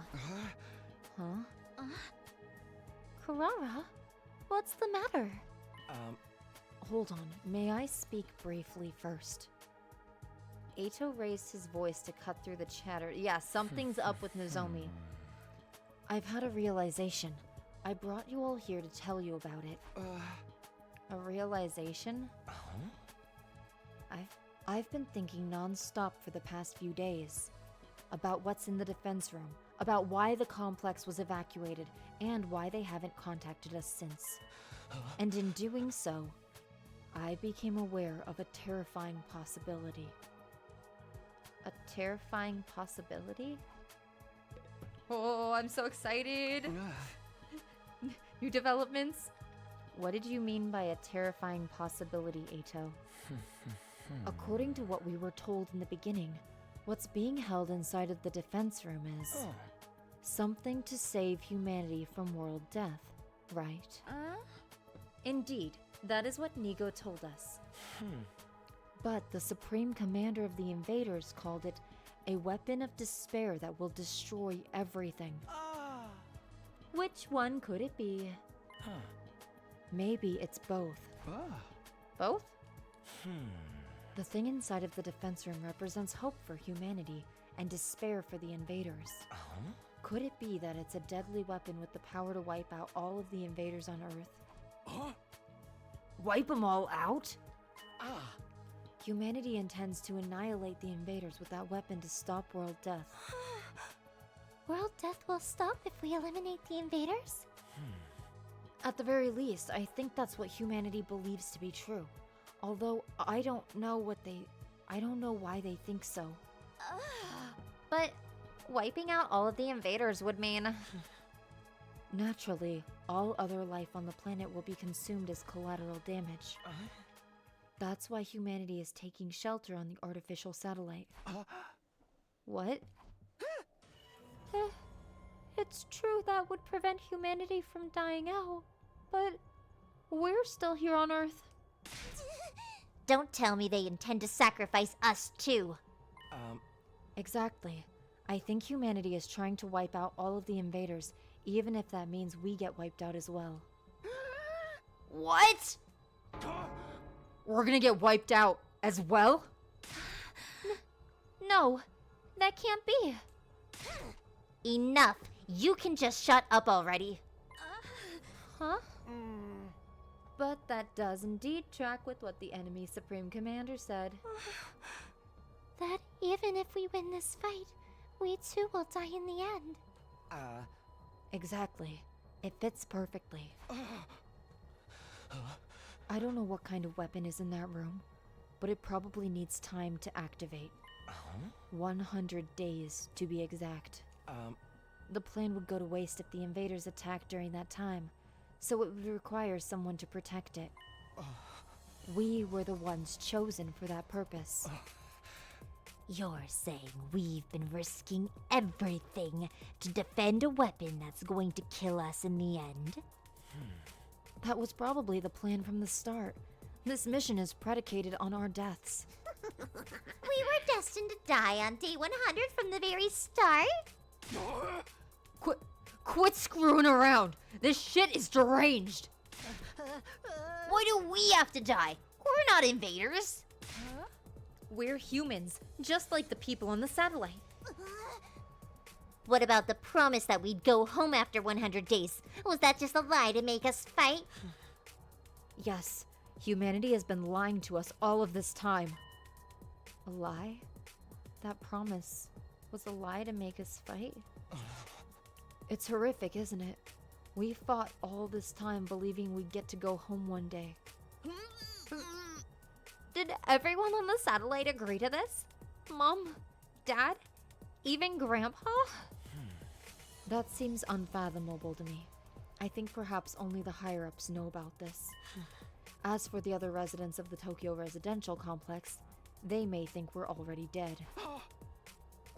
Huh? Kurara? What's the matter? Hold on, may I speak briefly first? Eito raised his voice to cut through the chatter. Yeah, something's up with Nozomi. I've had a realization. I brought you all here to tell you about it. A realization? I've been thinking non-stop for the past few days. About what's in the defense room, about why the complex was evacuated, and why they haven't contacted us since. And in doing so, I became aware of a terrifying possibility. A terrifying possibility? Oh, I'm so excited! New developments? What did you mean by a terrifying possibility, Eito? According to what we were told in the beginning, what's being held inside of the defense room is something to save humanity from world death, right? Indeed, that is what Nigo told us. But the Supreme Commander of the Invaders called it a weapon of despair that will destroy everything. Which one could it be? Maybe it's both. Both? The thing inside of the defense room represents hope for humanity and despair for the invaders. Could it be that it's a deadly weapon with the power to wipe out all of the invaders on Earth? Wipe them all out? Humanity intends to annihilate the invaders with that weapon to stop world death. World death will stop if we eliminate the invaders? At the very least, I think that's what humanity believes to be true. Although I don't know why they think so. But wiping out all of the invaders would mean... Naturally, all other life on the planet will be consumed as collateral damage. That's why humanity is taking shelter on the artificial satellite. What? It's true that would prevent humanity from dying out, but we're still here on Earth. Don't tell me they intend to sacrifice us too. Exactly. I think humanity is trying to wipe out all of the invaders, even if that means we get wiped out as well. What? We're gonna get wiped out as well? No, that can't be. Enough. You can just shut up already. Huh? But that does indeed track with what the enemy Supreme Commander said. That even if we win this fight, we too will die in the end. Exactly. It fits perfectly. I don't know what kind of weapon is in that room, but it probably needs time to activate. 100 days, to be exact. The plan would go to waste if the invaders attacked during that time, so it would require someone to protect it. We were the ones chosen for that purpose. You're saying we've been risking everything to defend a weapon that's going to kill us in the end? That was probably the plan from the start. This mission is predicated on our deaths. We were destined to die on day 100 from the very start? Quit screwing around! This shit is deranged! Why do we have to die? We're not invaders. We're humans, just like the people on the satellite. What about the promise that we'd go home after 100 days? Was that just a lie to make us fight? Yes, humanity has been lying to us all of this time. A lie? That promise was a lie to make us fight? It's horrific, isn't it? We fought all this time believing we'd get to go home one day. Did everyone on the satellite agree to this? Mom? Dad? Even Grandpa? That seems unfathomable to me. I think perhaps only the higher-ups know about this. As for the other residents of the Tokyo residential complex, they may think we're already dead.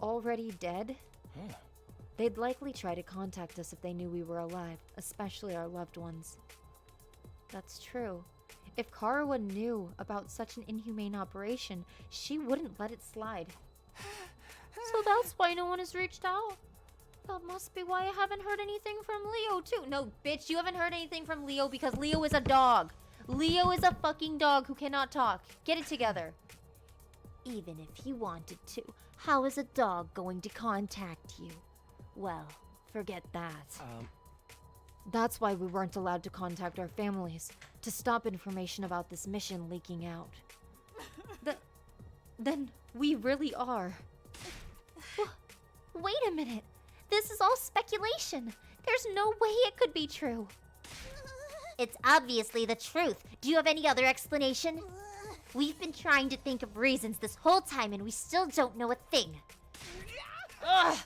Already dead? They'd likely try to contact us if they knew we were alive, especially our loved ones. That's true. If Karuwa knew about such an inhumane operation, she wouldn't let it slide. So that's why no one has reached out. That must be why I haven't heard anything from Leo too. No, bitch, you haven't heard anything from Leo because Leo is a dog. Leo is a fucking dog who cannot talk. Get it together. Even if he wanted to, how is a dog going to contact you? Well, forget that. That's why we weren't allowed to contact our families, to stop information about this mission leaking out. Then we really are. Wait a minute. This is all speculation. There's no way it could be true. It's obviously the truth. Do you have any other explanation? We've been trying to think of reasons this whole time and we still don't know a thing. Ugh!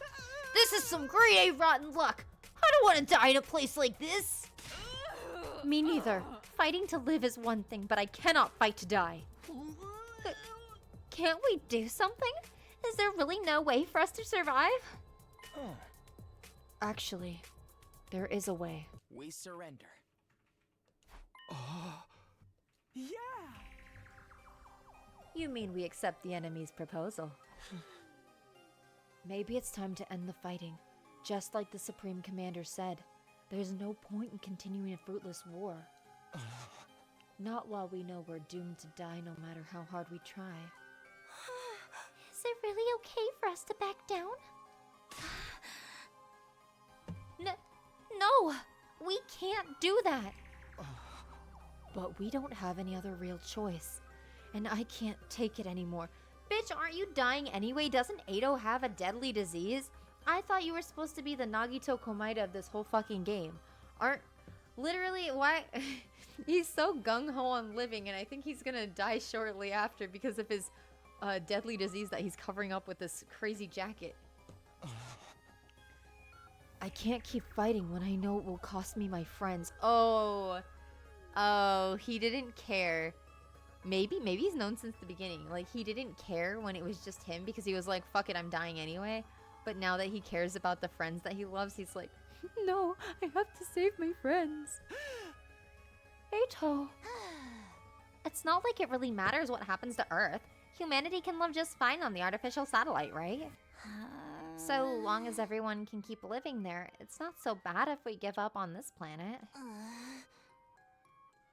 This is some grade A rotten luck. I don't want to die in a place like this. Me neither. Fighting to live is one thing, but I cannot fight to die. Can't we do something? Is there really no way for us to survive? Actually, there is a way. We surrender. Yeah! You mean we accept the enemy's proposal? Maybe it's time to end the fighting. Just like the Supreme Commander said, there's no point in continuing a fruitless war. Not while we know we're doomed to die no matter how hard we try. Is it really okay for us to back down? No! We can't do that! But we don't have any other real choice. And I can't take it anymore. Bitch, aren't you dying anyway? Doesn't Ado have a deadly disease? I thought you were supposed to be the Nagito Komaeda of this whole fucking game. Literally, why? He's so gung-ho on living, and I think he's gonna die shortly after because of his deadly disease that he's covering up with this crazy jacket. I can't keep fighting when I know it will cost me my friends. Oh, he didn't care. Maybe he's known since the beginning. Like, he didn't care when it was just him because he was like, fuck it, I'm dying anyway. But now that he cares about the friends that he loves, he's like, no, I have to save my friends. Eito. It's not like it really matters what happens to Earth. Humanity can live just fine on the artificial satellite, right? So long as everyone can keep living there, it's not so bad if we give up on this planet.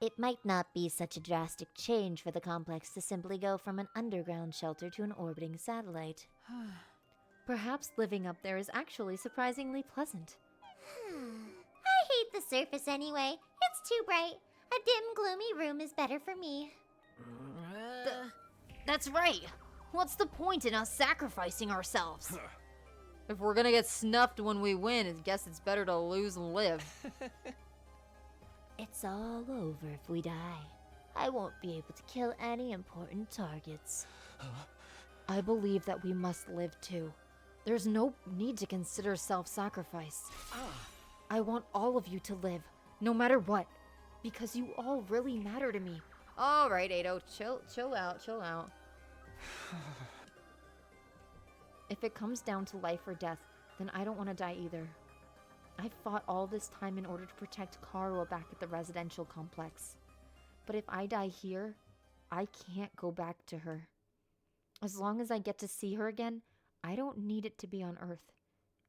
It might not be such a drastic change for the complex to simply go from an underground shelter to an orbiting satellite. Perhaps living up there is actually surprisingly pleasant. I hate the surface anyway. It's too bright. A dim, gloomy room is better for me. That's right. What's the point in us sacrificing ourselves? If we're gonna get snuffed when we win, I guess it's better to lose and live. It's all over if we die. I won't be able to kill any important targets. I believe that we must live too. There's no need to consider self-sacrifice. I want all of you to live, no matter what, because you all really matter to me. All right, Ado, chill out. If it comes down to life or death, then I don't want to die either. I fought all this time in order to protect Karuo back at the residential complex. But if I die here, I can't go back to her. As long as I get to see her again, I don't need it to be on Earth.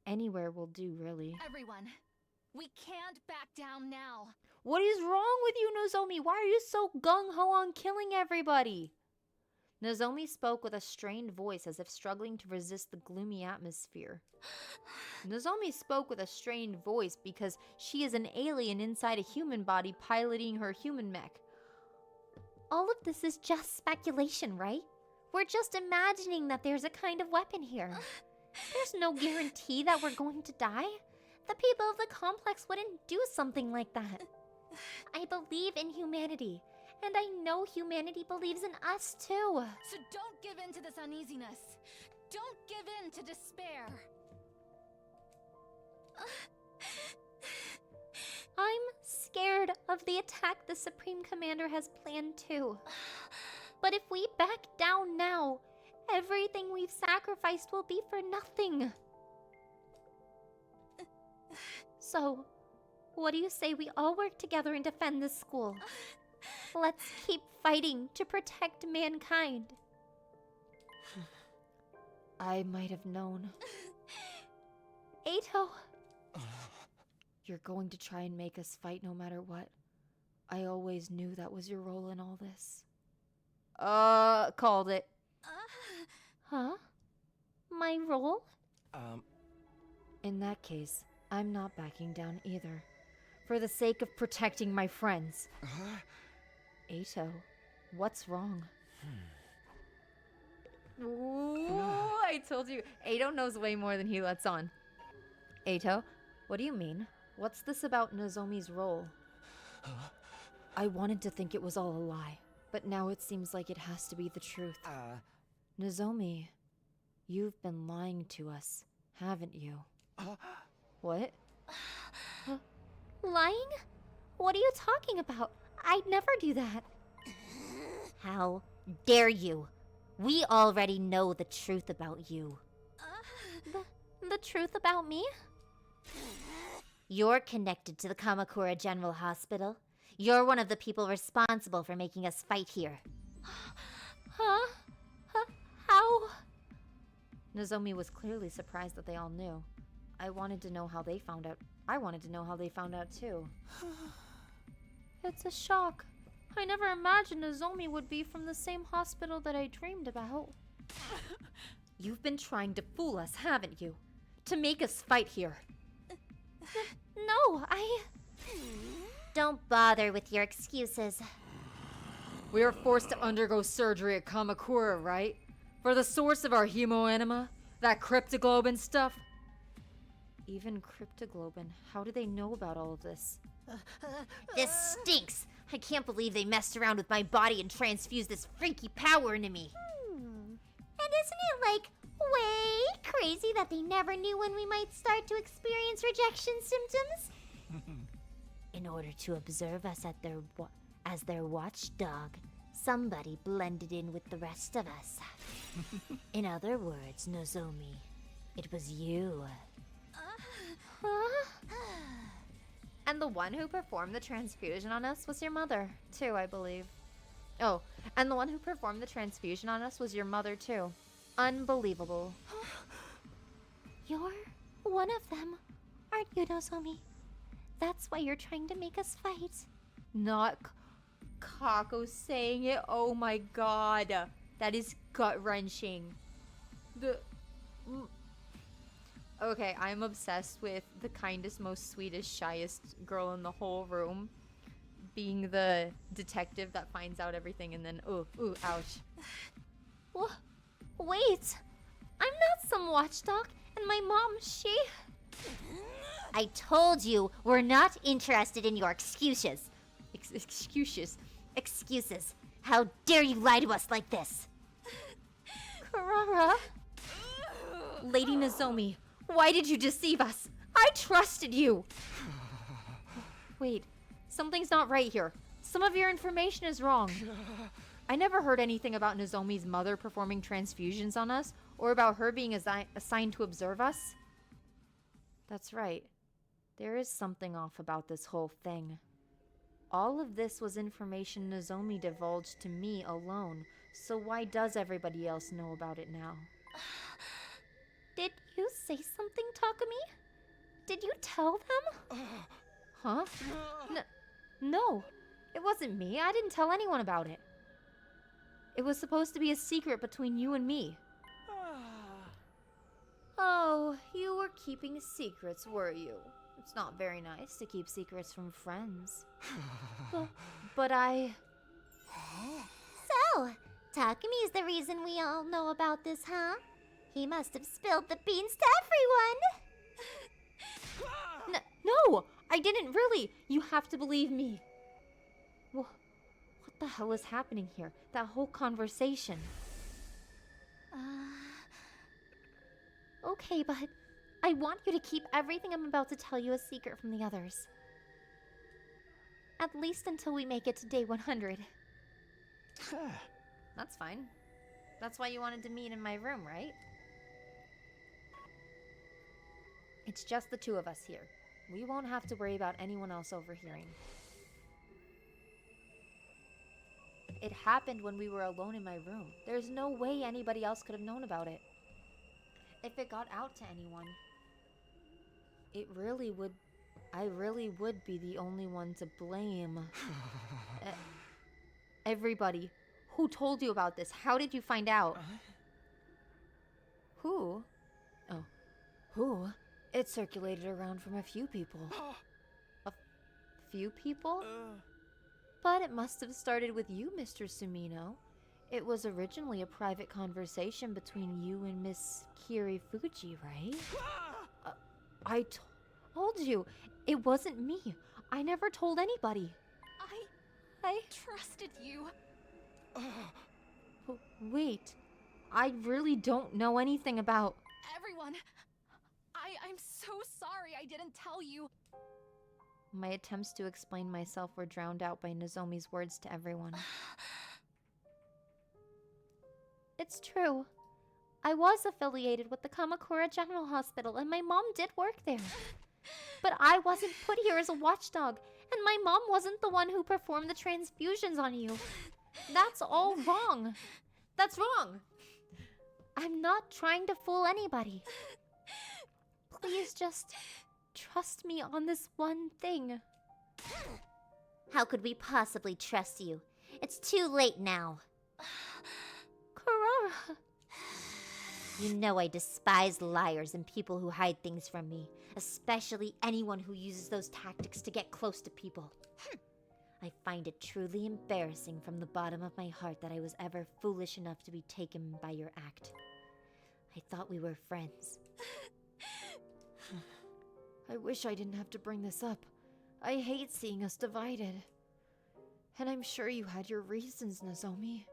Anywhere will do, really. Everyone, we can't back down now. What is wrong with you, Nozomi? Why are you so gung-ho on killing everybody? Nozomi spoke with a strained voice as if struggling to resist the gloomy atmosphere. Nozomi spoke with a strained voice because she is an alien inside a human body piloting her human mech. All of this is just speculation, right? We're just imagining that there's a kind of weapon here. There's no guarantee that we're going to die. The people of the complex wouldn't do something like that. I believe in humanity, and I know humanity believes in us too. So don't give in to this uneasiness. Don't give in to despair. I of the attack the Supreme Commander has planned too. But if we back down now, everything we've sacrificed will be for nothing. So, what do you say we all work together and defend this school? Let's keep fighting to protect mankind. I might have known. Eito, You're going to try and make us fight no matter what. I always knew that was your role in all this. Called it. huh? My role? In that case, I'm not backing down either. For the sake of protecting my friends. Eito, what's wrong? Ooh, I told you. Eito knows way more than he lets on. Eito, what do you mean? What's this about Nozomi's role? I wanted to think it was all a lie, but now it seems like it has to be the truth. Nozomi, you've been lying to us, haven't you? What? Lying? What are you talking about? I'd never do that. How dare you? We already know the truth about you. The truth about me? You're connected to the Kamakura General Hospital. You're one of the people responsible for making us fight here. Huh? How? Nozomi was clearly surprised that they all knew. I wanted to know how they found out. I wanted to know how they found out too. It's a shock. I never imagined Nozomi would be from the same hospital that I dreamed about. You've been trying to fool us, haven't you? To make us fight here. No, Don't bother with your excuses. We were forced to undergo surgery at Kamakura, right? For the source of our hemoenema? That cryptoglobin stuff? Even cryptoglobin, how do they know about all of this? This stinks! I can't believe they messed around with my body and transfused this freaky power into me. And isn't it, like, way crazy that they never knew when we might start to experience rejection symptoms? In order to observe us as their watchdog, somebody blended in with the rest of us. In other words, Nozomi, it was you. And the one who performed the transfusion on us was your mother, too, I believe. Oh, and the one who performed the transfusion on us was your mother, too. Unbelievable. You're one of them, aren't you, Nozomi? That's why you're trying to make us fight. Not Kako saying it. Oh my god. That is gut-wrenching. Okay, I'm obsessed with the kindest, most sweetest, shyest girl in the whole room being the detective that finds out everything and then, ooh, ouch. Wait! I'm not some watchdog, and my mom, she... I told you, we're not interested in your excuses. Excuses. Excuses. How dare you lie to us like this? Karara? Lady Nozomi, why did you deceive us? I trusted you! Wait, something's not right here. Some of your information is wrong. I never heard anything about Nozomi's mother performing transfusions on us, or about her being assigned to observe us. That's right. There is something off about this whole thing. All of this was information Nozomi divulged to me alone, so why does everybody else know about it now? Did you say something, Takumi? Did you tell them? Huh? No, it wasn't me. I didn't tell anyone about it. It was supposed to be a secret between you and me. Oh, you were keeping secrets, were you? It's not very nice to keep secrets from friends. But I... So, Takumi's the reason we all know about this, huh? He must have spilled the beans to everyone! No, I didn't really. You have to believe me. What the hell is happening here? That whole conversation. Okay, but I want you to keep everything I'm about to tell you a secret from the others. At least until we make it to day 100. That's fine. That's why you wanted to meet in my room, right? It's just the two of us here. We won't have to worry about anyone else overhearing. It happened when we were alone in my room. There's no way anybody else could have known about it. If it got out to anyone, I really would be the only one to blame. Everybody. Who told you about this? How did you find out? Who? Oh. Who? It circulated around from a few people. A few people? But it must have started with you, Mr. Sumino. It was originally a private conversation between you and Miss Kirifuji, right? I told you. It wasn't me. I never told anybody. I trusted you. But wait. I really don't know anything about... Everyone, I'm so sorry I didn't tell you. My attempts to explain myself were drowned out by Nozomi's words to everyone. It's true. I was affiliated with the Kamakura General Hospital, and my mom did work there. But I wasn't put here as a watchdog, and my mom wasn't the one who performed the transfusions on you. That's all wrong. That's wrong. I'm not trying to fool anybody. Please just trust me on this one thing. How could we possibly trust you? It's too late now. Kurara. You know I despise liars and people who hide things from me, especially anyone who uses those tactics to get close to people. I find it truly embarrassing from the bottom of my heart that I was ever foolish enough to be taken by your act. I thought we were friends. I wish I didn't have to bring this up. I hate seeing us divided. And I'm sure you had your reasons, Nozomi.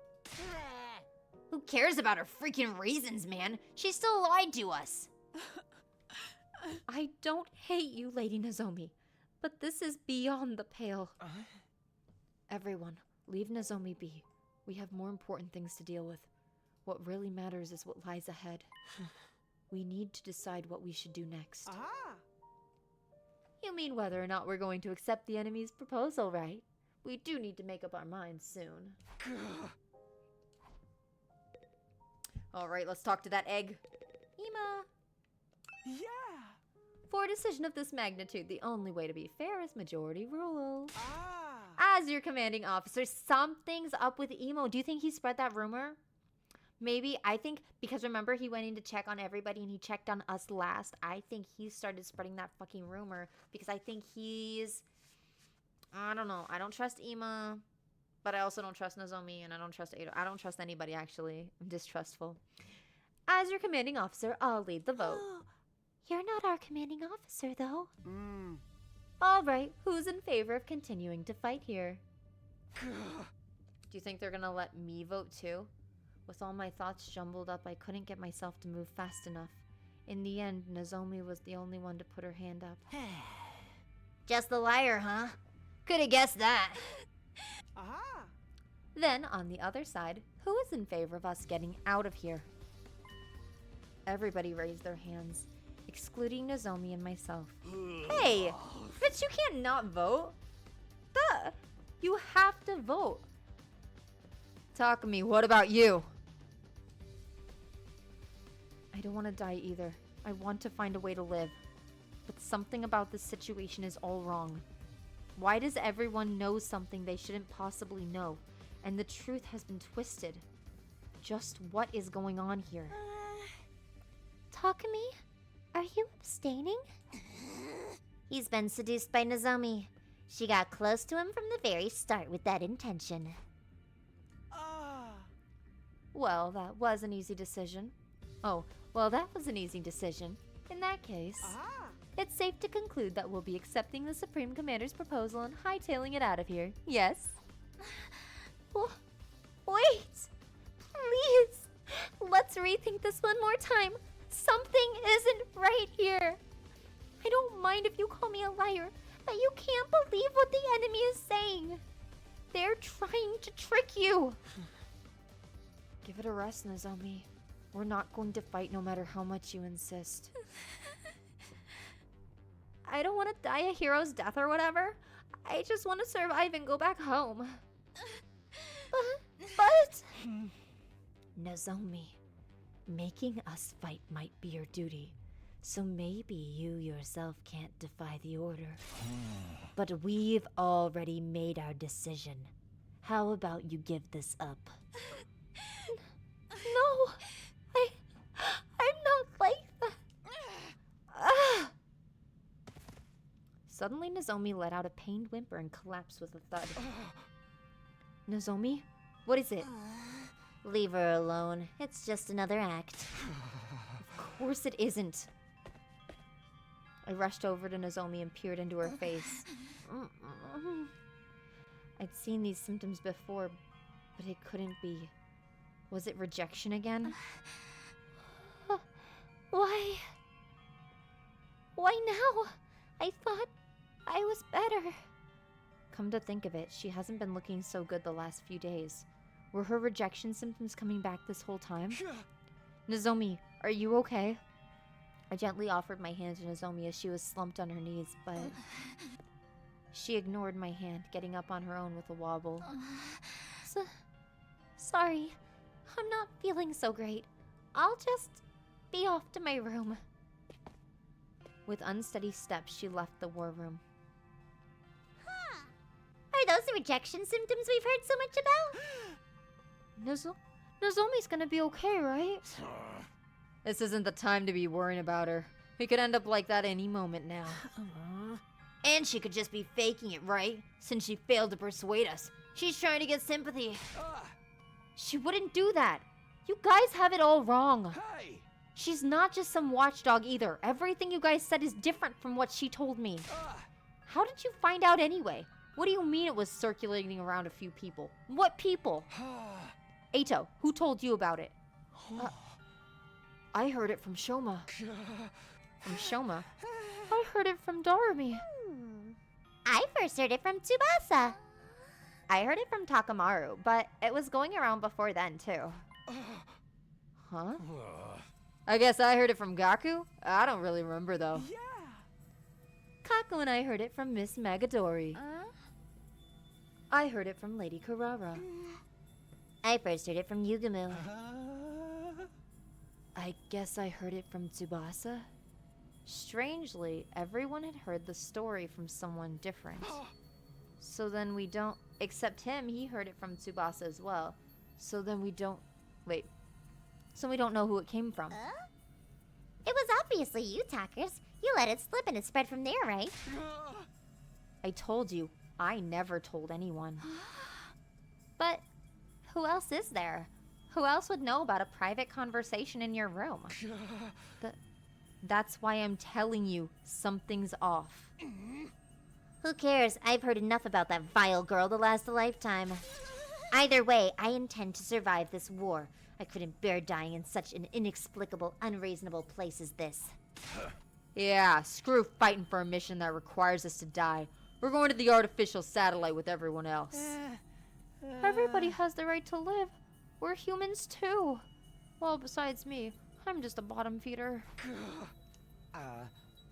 Who cares about her freaking reasons, man? She still lied to us. I don't hate you, Lady Nozomi, but this is beyond the pale. Everyone, leave Nozomi be. We have more important things to deal with. What really matters is what lies ahead. We need to decide what we should do next. You mean whether or not we're going to accept the enemy's proposal, right? We do need to make up our minds soon. Alright, let's talk to that egg. Ima! Yeah! For a decision of this magnitude, the only way to be fair is majority rule. Ah! As your commanding officer, something's up with Emo. Do you think he spread that rumor? Maybe, I think, because remember he went in to check on everybody and he checked on us last. I think he started spreading that fucking rumor because I think he's... I don't know. I don't trust Ima, but I also don't trust Nozomi and I don't trust Ado. I don't trust anybody, actually. I'm distrustful. As your commanding officer, I'll lead the vote. You're not our commanding officer, though. All right, who's in favor of continuing to fight here? Do you think they're gonna let me vote too? With all my thoughts jumbled up, I couldn't get myself to move fast enough. In the end, Nozomi was the only one to put her hand up. Just the liar, huh? Could've guessed that. Aha! Then, on the other side, who is in favor of us getting out of here? Everybody raised their hands, excluding Nozomi and myself. Hey! But you can't not vote! Duh! You have to vote! Takumi, what about you? I don't want to die either. I want to find a way to live. But something about this situation is all wrong. Why does everyone know something they shouldn't possibly know? And the truth has been twisted. Just what is going on here? Takumi, are you abstaining? He's been seduced by Nozomi. She got close to him from the very start with that intention. Well, that was an easy decision. Oh, well, that was an easy decision. In that case, it's safe to conclude that we'll be accepting the Supreme Commander's proposal and hightailing it out of here. Yes? Wait! Please! Let's rethink this one more time. Something isn't right here. I don't mind if you call me a liar, But you can't believe what the enemy is saying. They're trying to trick you. Give it a rest, Nozomi. We're not going to fight no matter how much you insist. I don't want to die a hero's death or whatever. I just want to survive and go back home. But... Nozomi, making us fight might be your duty. So maybe you yourself can't defy the order. But we've already made our decision. How about you give this up? No! I'm not like that. Suddenly, Nozomi let out a pained whimper and collapsed with a thud. Nozomi? What is it? Leave her alone. It's just another act. Of course it isn't. I rushed over to Nozomi and peered into her face. I'd seen these symptoms before, but it couldn't be. Was it rejection again? Why? Why now? I thought I was better. Come to think of it, she hasn't been looking so good the last few days. Were her rejection symptoms coming back this whole time? Nozomi, are you okay? I gently offered my hand to Nozomi as she was slumped on her knees, but she ignored my hand, getting up on her own with a wobble. Sorry, I'm not feeling so great. I'll just be off to my room. With unsteady steps, she left the war room. Are those the rejection symptoms we've heard so much about? Nozomi's gonna be okay, right? This isn't the time to be worrying about her. We could end up like that any moment now. And she could just be faking it, right? Since she failed to persuade us. She's trying to get sympathy. She wouldn't do that. You guys have it all wrong. Hey! She's not just some watchdog either. Everything you guys said is different from what she told me. How did you find out anyway? What do you mean it was circulating around a few people? What people? Eito, who told you about it? I heard it from Shoma. From Shoma? I heard it from Doremi. I first heard it from Tsubasa. I heard it from Takamaru, but it was going around before then, too. Huh? I guess I heard it from Gaku? I don't really remember, though. Yeah. Kaku and I heard it from Miss Magadori. I heard it from Lady Karara. I first heard it from Yugumu. I guess I heard it from Tsubasa. Strangely, everyone had heard the story from someone different. So then we don't... Except him, he heard it from Tsubasa as well. So then we don't... Wait. So we don't know who it came from. It was obviously you, Talkers. You let it slip and it spread from there, right? I told you, I never told anyone. But who else is there? Who else would know about a private conversation in your room? That's why I'm telling you, something's off. Who cares? I've heard enough about that vile girl to last a lifetime. Either way, I intend to survive this war. I couldn't bear dying in such an inexplicable, unreasonable place as this. Yeah, screw fighting for a mission that requires us to die. We're going to the artificial satellite with everyone else. Everybody has the right to live. We're humans too. Well, besides me, I'm just a bottom feeder.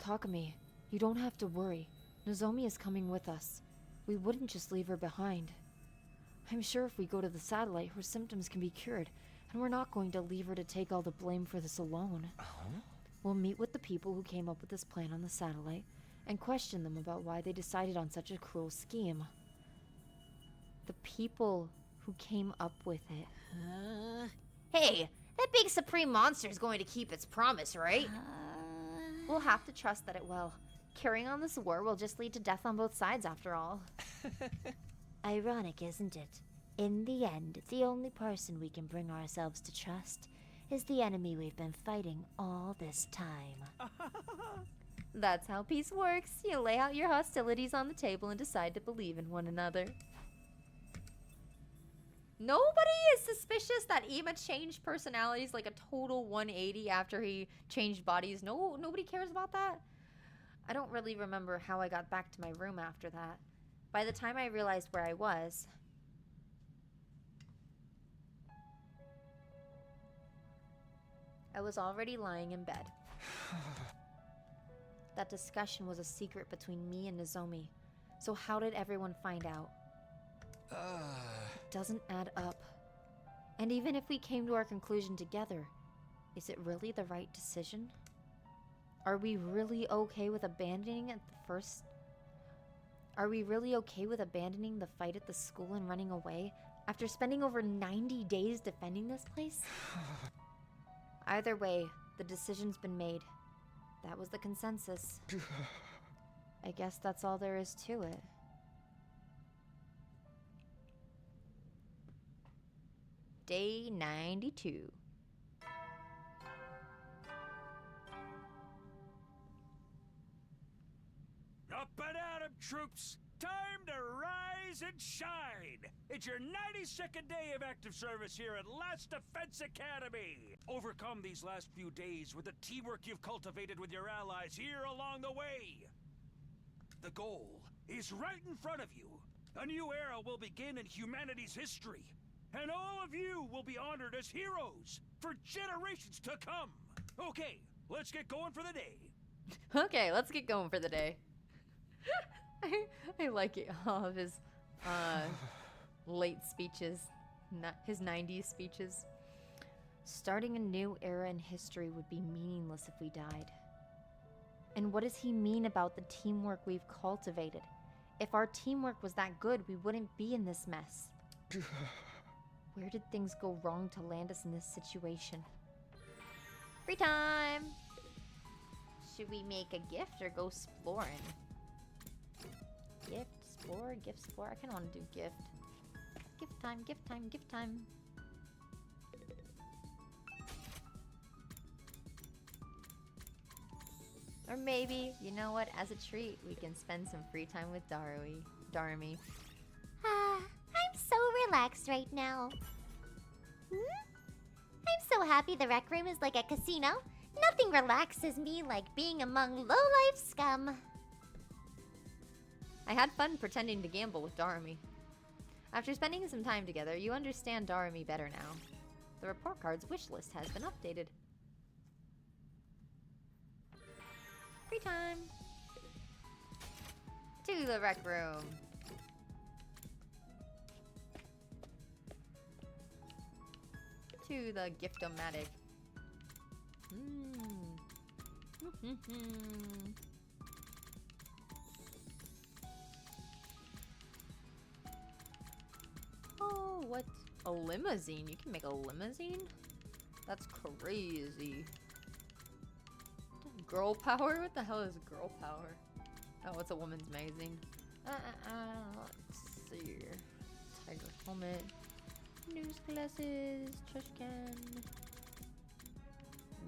Takumi, you don't have to worry. Nozomi is coming with us. We wouldn't just leave her behind. I'm sure if we go to the satellite, her symptoms can be cured, and we're not going to leave her to take all the blame for this alone. We'll meet with the people who came up with this plan on the satellite, and question them about why they decided on such a cruel scheme. The people who came up with it. Hey, that big supreme monster is going to keep its promise, right? We'll have to trust that it will. Carrying on this war will just lead to death on both sides, after all. Ironic, isn't it? In the end, the only person we can bring ourselves to trust is the enemy we've been fighting all this time. That's how peace works. You lay out your hostilities on the table and decide to believe in one another. Nobody is suspicious that Ima changed personalities like a total 180 after he changed bodies. Nobody cares about that. I don't really remember how I got back to my room after that. By the time I realized where I was, I was already lying in bed. That discussion was a secret between me and Nozomi. So how did everyone find out? It doesn't add up. And even if we came to our conclusion together, is it really the right decision? Are we really okay with abandoning at the first? Are we really okay with abandoning the fight at the school and running away after spending over 90 days defending this place? Either way, the decision's been made. That was the consensus. I guess that's all there is to it. Day 92. Up and at 'em, troops! Time to rise and shine! It's your 92nd day of active service here at Last Defense Academy! Overcome these last few days with the teamwork you've cultivated with your allies here along the way! The goal is right in front of you. A new era will begin in humanity's history, and all of you will be honored as heroes for generations to come! Okay, let's get going for the day! Okay, let's get going for the day. I like it, all of his late speeches, his 90s speeches. Starting a new era in history would be meaningless if we died. And what does he mean about the teamwork we've cultivated? If our teamwork was that good, we wouldn't be in this mess. Where did things go wrong to land us in this situation? Free time! Should we make a gift or go exploring? Gift, explore, gift, explore. I kind of want to do gift. Gift time, gift time, gift time. Or maybe, you know what, as a treat, we can spend some free time with Darumi. I'm so relaxed right now. I'm so happy the rec room is like a casino. Nothing relaxes me like being among low-life scum. I had fun pretending to gamble with Darumi. After spending some time together, you understand Darumi better now. The report card's wish list has been updated. Free time! To the rec room! To the gift-o-matic. Oh, what? A limousine? You can make a limousine? That's crazy. Girl power? What the hell is girl power? Oh, it's a woman's magazine. Let's see. Tiger helmet. News glasses. Trash can.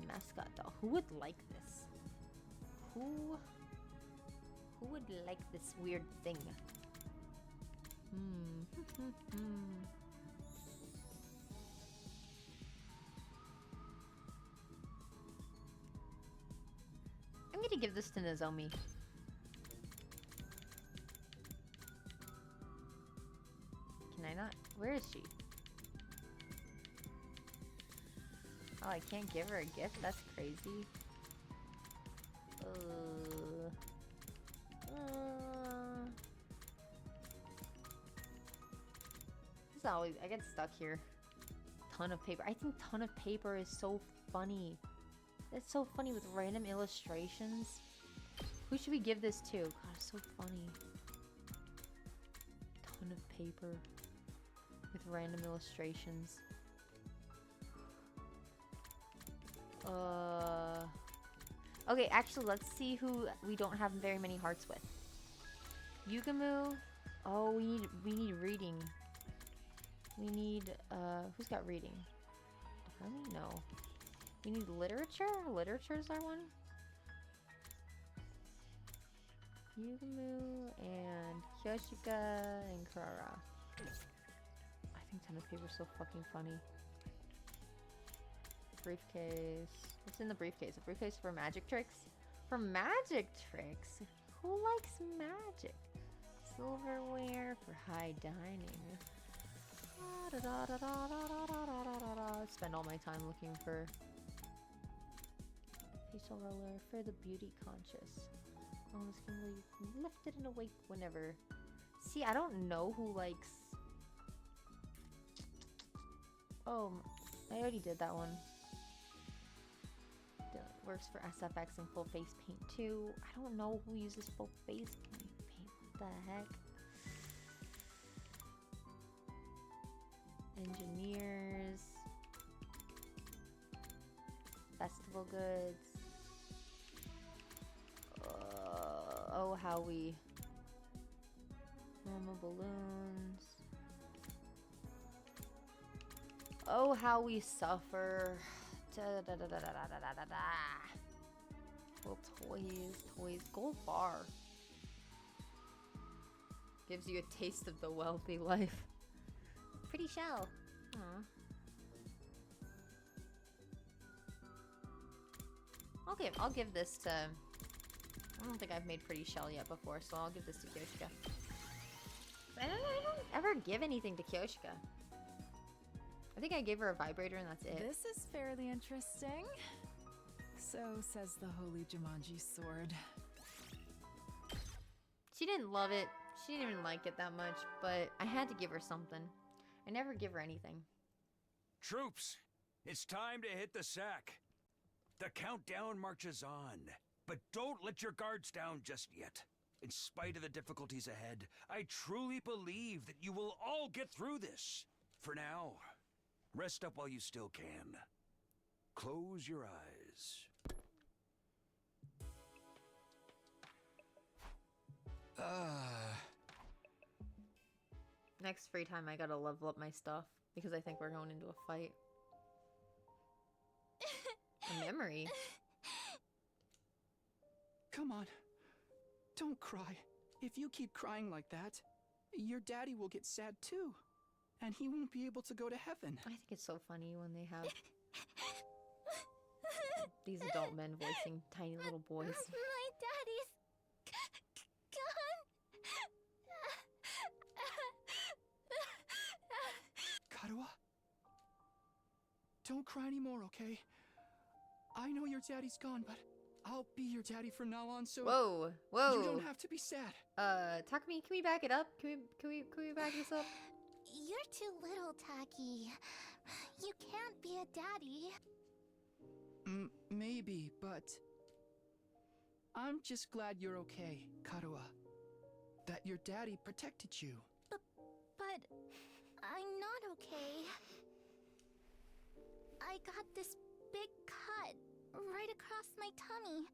Mascot doll. Who would like this? Who would like this weird thing? I'm gonna give this to Nozomi. Can I not? Where is she? Oh, I can't give her a gift? That's crazy. This is always, I get stuck here. Ton of paper. I think ton of paper is so funny. It's so funny with random illustrations. Who should we give this to? God, it's so funny. Ton of paper with random illustrations. Okay, actually, let's see who we don't have very many hearts with. Yugamu. Oh, we need reading. We need who's got reading? Darumi? No. We need literature? Literature's our one? Yugamu and Kyoshika and Kurara. I think ton of paper is so fucking funny. Briefcase. What's in the briefcase? A briefcase for magic tricks? For magic tricks? Who likes magic? Silverware for high dining. Spend all my time looking for facial roller for the beauty conscious. Almost can be lifted and awake whenever. See, I don't know who likes. Oh, I already did that one. Works for SFX and full face paint too. I don't know who uses full face paint. What the heck? Engineers. Festival goods. Oh, how we. Normal balloons. Oh, how we suffer. Little toys. Gold bar. Gives you a taste of the wealthy life. Pretty shell. Aww. I'll give this to. I don't think I've made Pretty Shell yet before, so I'll give this to Kyoshika. I don't ever give anything to Kyoshika. I think I gave her a vibrator and that's it. This is fairly interesting. So says the Holy Jumanji sword. She didn't love it. She didn't even like it that much, but I had to give her something. I never give her anything. Troops, it's time to hit the sack. The countdown marches on, but don't let your guards down just yet. In spite of the difficulties ahead, I truly believe that you will all get through this. For now, rest up while you still can. Close your eyes. Next free time, I gotta level up my stuff because I think we're going into a fight. A memory. Come on. Don't cry. If you keep crying like that, your daddy will get sad too. And he won't be able to go to heaven. I think it's so funny when they have these adult men voicing tiny little boys. My daddy's gone. Karuha? Don't cry anymore, okay? I know your daddy's gone, but I'll be your daddy from now on, so Whoa. you don't have to be sad. Takumi, can we back it up? Can we back this up? You're too little, Taki. You can't be a daddy. Maybe, but I'm just glad you're okay, Karuha. That your daddy protected you. But I'm not okay. I got this big cut right across my tummy.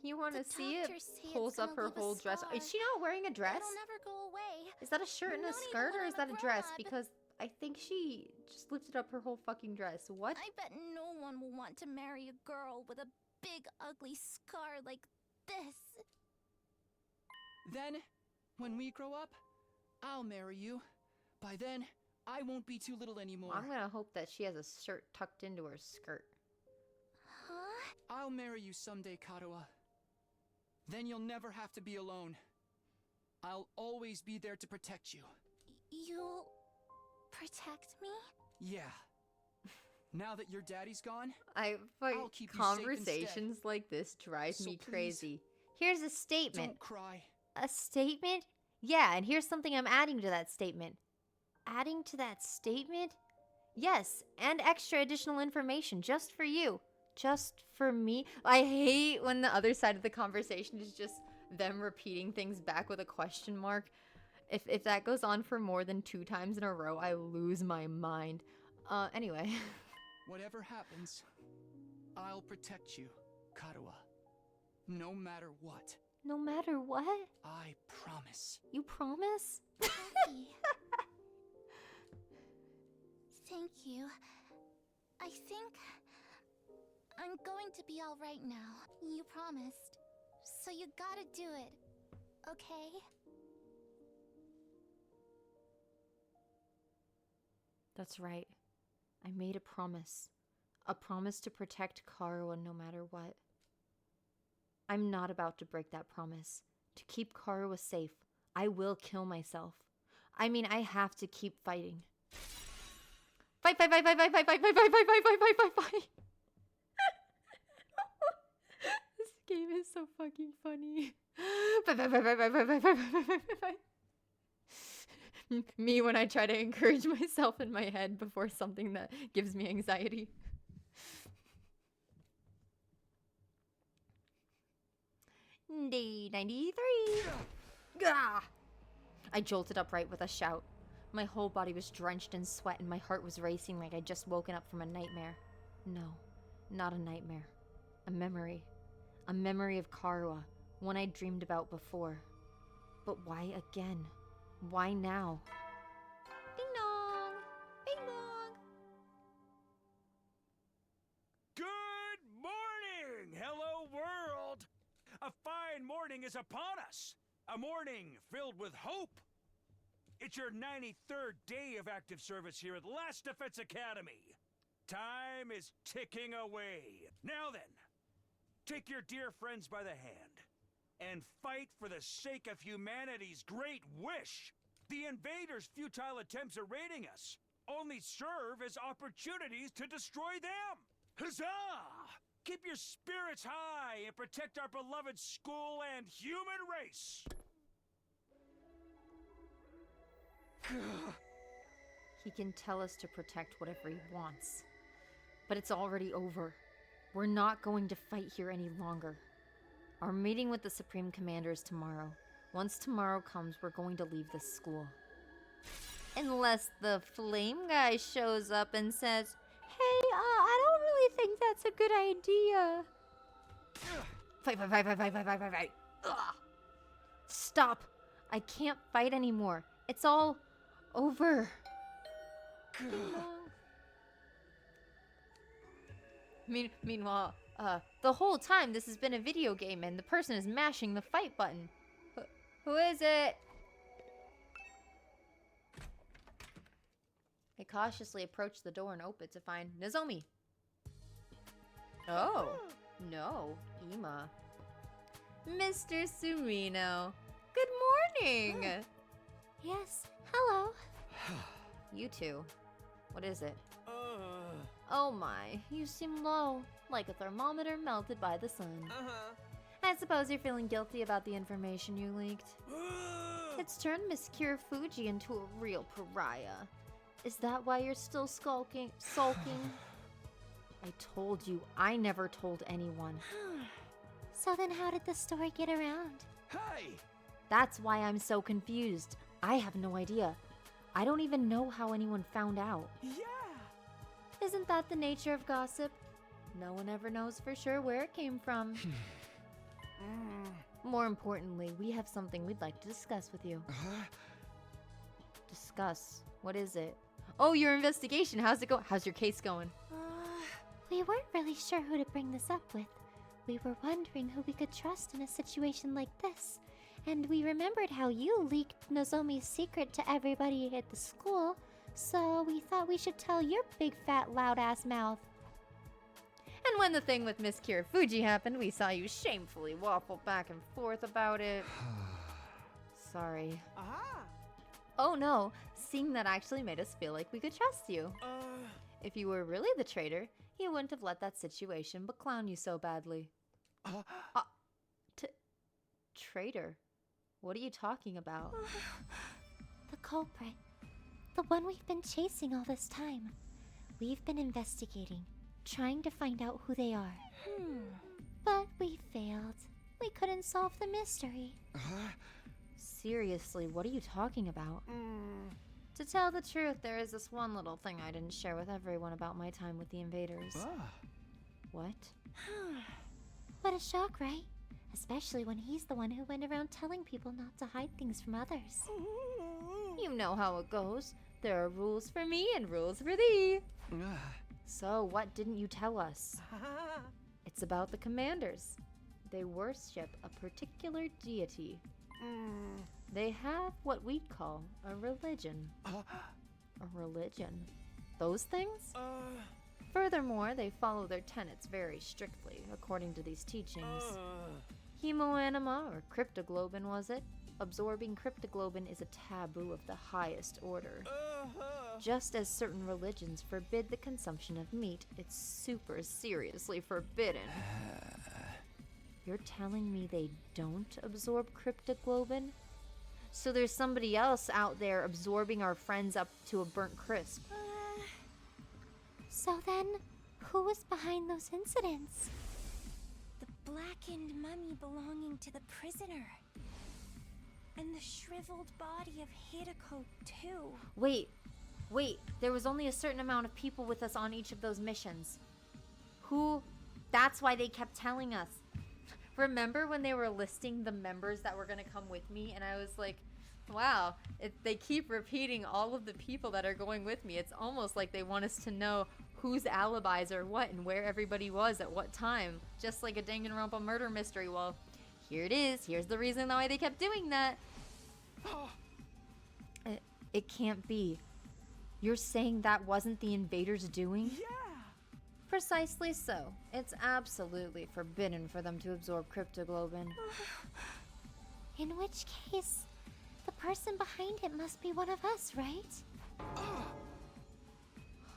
You want to The see it? doctors say Pulls it's up gonna her leave a whole dress. scar. Is she not wearing a dress? It'll never go away. Is that a shirt and a Not even skirt, or when is I'm that a a dress? grown-up. Because I think she just lifted up her whole fucking dress. What? I bet no one will want to marry a girl with a big ugly scar like this. Then, when we grow up, I'll marry you. By then, I won't be too little anymore. I'm gonna hope that she has a shirt tucked into her skirt. Huh? I'll marry you someday, Karuha. Then you'll never have to be alone. I'll always be there to protect you. You'll protect me? Yeah. Now that your daddy's gone, I I'll keep you safe conversations like this drive So me please, crazy. Here's a statement. don't cry. A statement? Yeah, and here's something I'm adding to that statement. Adding to that statement? Yes, and extra additional information just for you. Just for me. I hate when the other side of the conversation is just them repeating things back with a question mark. If that goes on for more than 2 times in a row, I lose my mind. Anyway. Whatever happens, I'll protect you, Karuha. No matter what. No matter what? I promise. You promise? Taki. Thank you. I think I'm going to be all right now. You promised. So you gotta do it. Okay? That's right. I made a promise. A promise to protect Karuha no matter what. I'm not about to break that promise. To keep Karuwa safe, I will kill myself. I mean, I have to keep fighting. Fight, fight, fight, fight, fight, fight, fight, fight, fight, fight, fight, fight, fight, fight, fight. This game is so fucking funny. Fight, fight, fight, fight, fight, fight, fight, fight, fight, fight, fight. Me when I try to encourage myself in my head before something that gives me anxiety. Day 93. Gah! I jolted upright with a shout. My whole body was drenched in sweat and my heart was racing like I'd just woken up from a nightmare. No, not a nightmare. A memory. A memory of Karuwa, one I dreamed about before. But why again? Why now? Ding dong! Bing bong! Good morning! Hello, world! A fine morning is upon us. A morning filled with hope. It's your 93rd day of active service here at Last Defense Academy. Time is ticking away. Now then, take your dear friends by the hand and fight for the sake of humanity's great wish. The invaders' futile attempts at raiding us only serve as opportunities to destroy them. Huzzah! Keep your spirits high and protect our beloved school and human race. He can tell us to protect whatever he wants. But it's already over. We're not going to fight here any longer. Our meeting with the Supreme Commander is tomorrow. Once tomorrow comes, we're going to leave this school. Unless the flame guy shows up and says, "Hey, I don't really think that's a good idea." Fight, fight, fight, fight, fight, fight, fight, fight, fight. Ugh. Stop. I can't fight anymore. It's all over. Meanwhile, the whole time this has been a video game and the person is mashing the fight button. Who is it? I cautiously approach the door and open to find Nozomi. Oh, no, Ima. Mr. Sumino, good morning. Yes, hello. You two, what is it? Oh my, you seem low, like a thermometer melted by the sun. I suppose you're feeling guilty about the information you leaked. It's turned Miss Kirifuji into a real pariah. Is that why you're still sulking? I told you, I never told anyone. So then how did the story get around? Hey! That's why I'm so confused. I have no idea. I don't even know how anyone found out. Yeah! Isn't that the nature of gossip? No one ever knows for sure where it came from. More importantly, we have something we'd like to discuss with you. Discuss? What is it? Oh, your investigation. How's it going? How's your case going? We weren't really sure who to bring this up with. We were wondering who we could trust in a situation like this. And we remembered how you leaked Nozomi's secret to everybody at the school, so we thought we should tell your big fat loud ass mouth. And when the thing with Miss Kirifuji happened, we saw you shamefully waffle back and forth about it. Sorry. Oh no, seeing that actually made us feel like we could trust you. If you were really the traitor, you wouldn't have let that situation but clown you so badly. Traitor? What are you talking about? The culprit. The one we've been chasing all this time. We've been investigating, trying to find out who they are. But we failed. We couldn't solve the mystery. Seriously, what are you talking about? To tell the truth, there is this one little thing I didn't share with everyone about my time with the invaders. What? What a shock, right? Especially when he's the one who went around telling people not to hide things from others. You know how it goes. There are rules for me and rules for thee. So, what didn't you tell us? It's about the commanders. They worship a particular deity. They have what we'd call a religion. A religion? Those things? Furthermore, they follow their tenets very strictly, according to these teachings. Hemoanima, or cryptoglobin, was it? Absorbing cryptoglobin is a taboo of the highest order. Just as certain religions forbid the consumption of meat, it's super seriously forbidden. You're telling me they don't absorb cryptoglobin? So there's somebody else out there absorbing our friends up to a burnt crisp. So then, who was behind those incidents? The blackened mummy belonging to the prisoner. And the shriveled body of Hideko, too. Wait, there was only a certain amount of people with us on each of those missions. Who? That's why they kept telling us. Remember when they were listing the members that were gonna come with me, and I was like, wow, they keep repeating all of the people that are going with me. It's almost like they want us to know whose alibis are what and where everybody was at what time. Just like a Danganronpa murder mystery. Well, here it is. Here's the reason why they kept doing that. It can't be. You're saying that wasn't the invaders doing? Yeah! Precisely so. It's absolutely forbidden for them to absorb cryptoglobin. In which case, the person behind it must be one of us, right?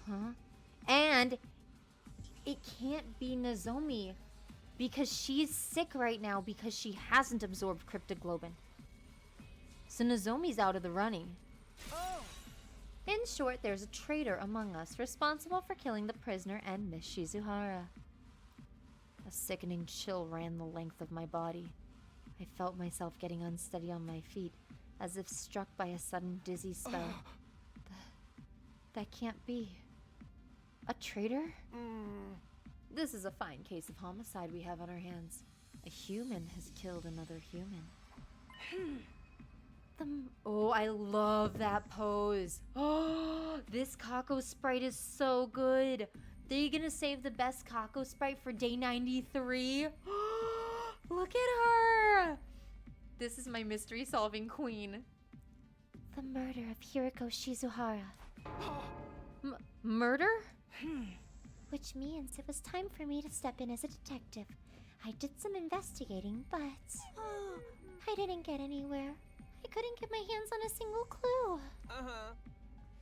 Huh? And it can't be Nozomi, because she's sick right now because she hasn't absorbed cryptoglobin. So Nozomi's out of the running. In short, there's a traitor among us responsible for killing the prisoner and Miss Shizuhara. A sickening chill ran the length of my body. I felt myself getting unsteady on my feet, as if struck by a sudden dizzy spell. That can't be. A traitor? This is a fine case of homicide we have on our hands. A human has killed another human. Oh, I love that pose. Oh, this Kako sprite is so good. They're gonna save the best Kako sprite for day 93. Look at her. This is my mystery solving queen. The murder of Hiriko Shizuhara. Murder? Which means it was time for me to step in as a detective. I did some investigating, but I didn't get anywhere. I couldn't get my hands on a single clue.